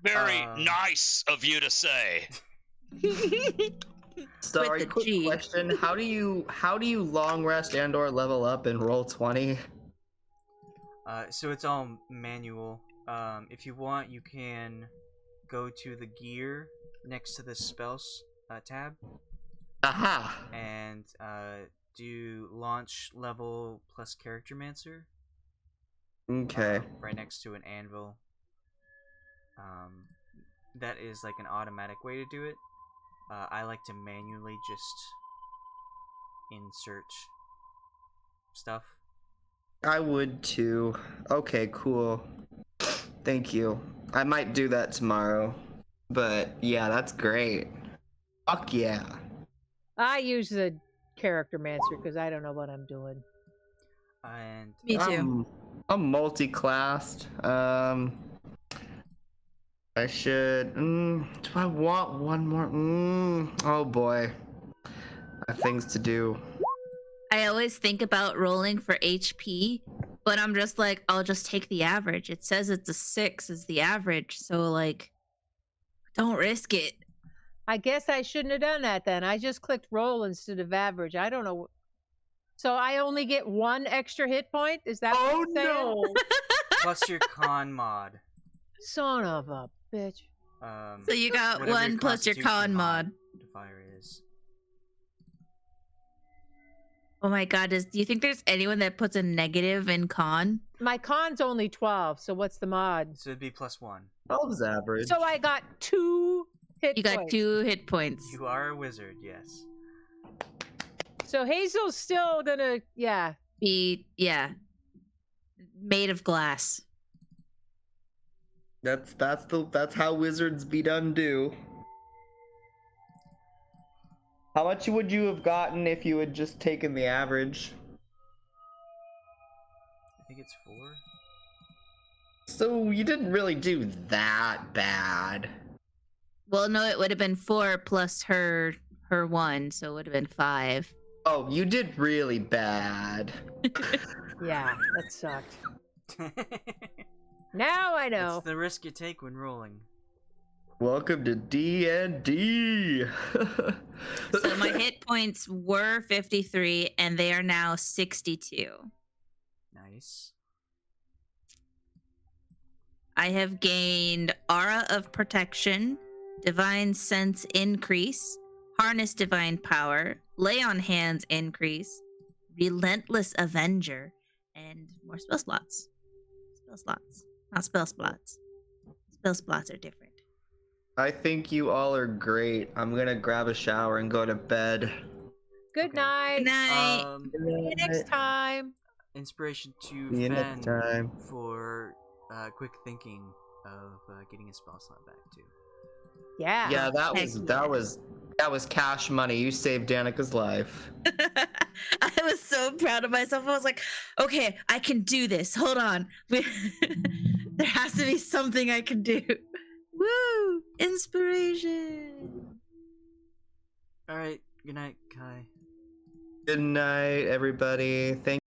very nice of you to say. Sorry, With the quick G. question. How do you long rest and or level up in roll 20? So it's all manual. If you want, you can go to the gear next to the spells tab Aha. and do launch level plus charactermancer. Okay. Right next to an anvil. That is like an automatic way to do it. I like to manually just insert stuff. I would too. Okay, cool. Thank you. I might do that tomorrow. But yeah, that's great. Fuck yeah. I use the character mancer because I don't know what I'm doing. And Me too. I'm multi-classed. I should. Do I want one more? Oh boy. I have things to do. I always think about rolling for HP, but I'm just like, I'll just take the average. It says it's a 6 is the average, so like, don't risk it. I guess I shouldn't have done that then. I just clicked roll instead of average. I don't know. So I only get 1 extra hit point? Is that what you're saying? plus your con mod. Son of a bitch. So you got Whatever 1 plus your Constitution con mod. modifier is. Oh my god, do you think there's anyone that puts a negative in con? My con's only 12, so what's the mod? So it'd be +1. 12's average. So I got 2 hit You got points. 2 hit points. You are a wizard, yes. So Hazel's still gonna, yeah. Made of glass. That's how wizards be done do. How much would you have gotten if you had just taken the average? I think it's 4. So you didn't really do that bad. Well, no, it would have been 4 plus her 1, so it would have been 5. Oh, you did really bad. Yeah, that sucked. Now I know. It's the risk you take when rolling. Welcome to D&D. So my hit points were 53, and they are now 62. Nice. I have gained Aura of Protection, Divine Sense Increase, Harness Divine Power, Lay on Hands Increase, Relentless Avenger, and more spell slots. Spell slots. Not spell slots. Spell slots are different. I think you all are great. I'm gonna grab a shower and go to bed. Good Okay. night. Good night. See you next time. Inspiration to See you Fenn next time. for quick thinking of getting a spell slot back too. Yeah. Yeah, that Heck was cash money. You saved Danica's life. I was so proud of myself. I was like, okay, I can do this. Hold on. There has to be something I can do. Woo! Inspiration. All right. Good night, Kai. Good night, everybody. Thank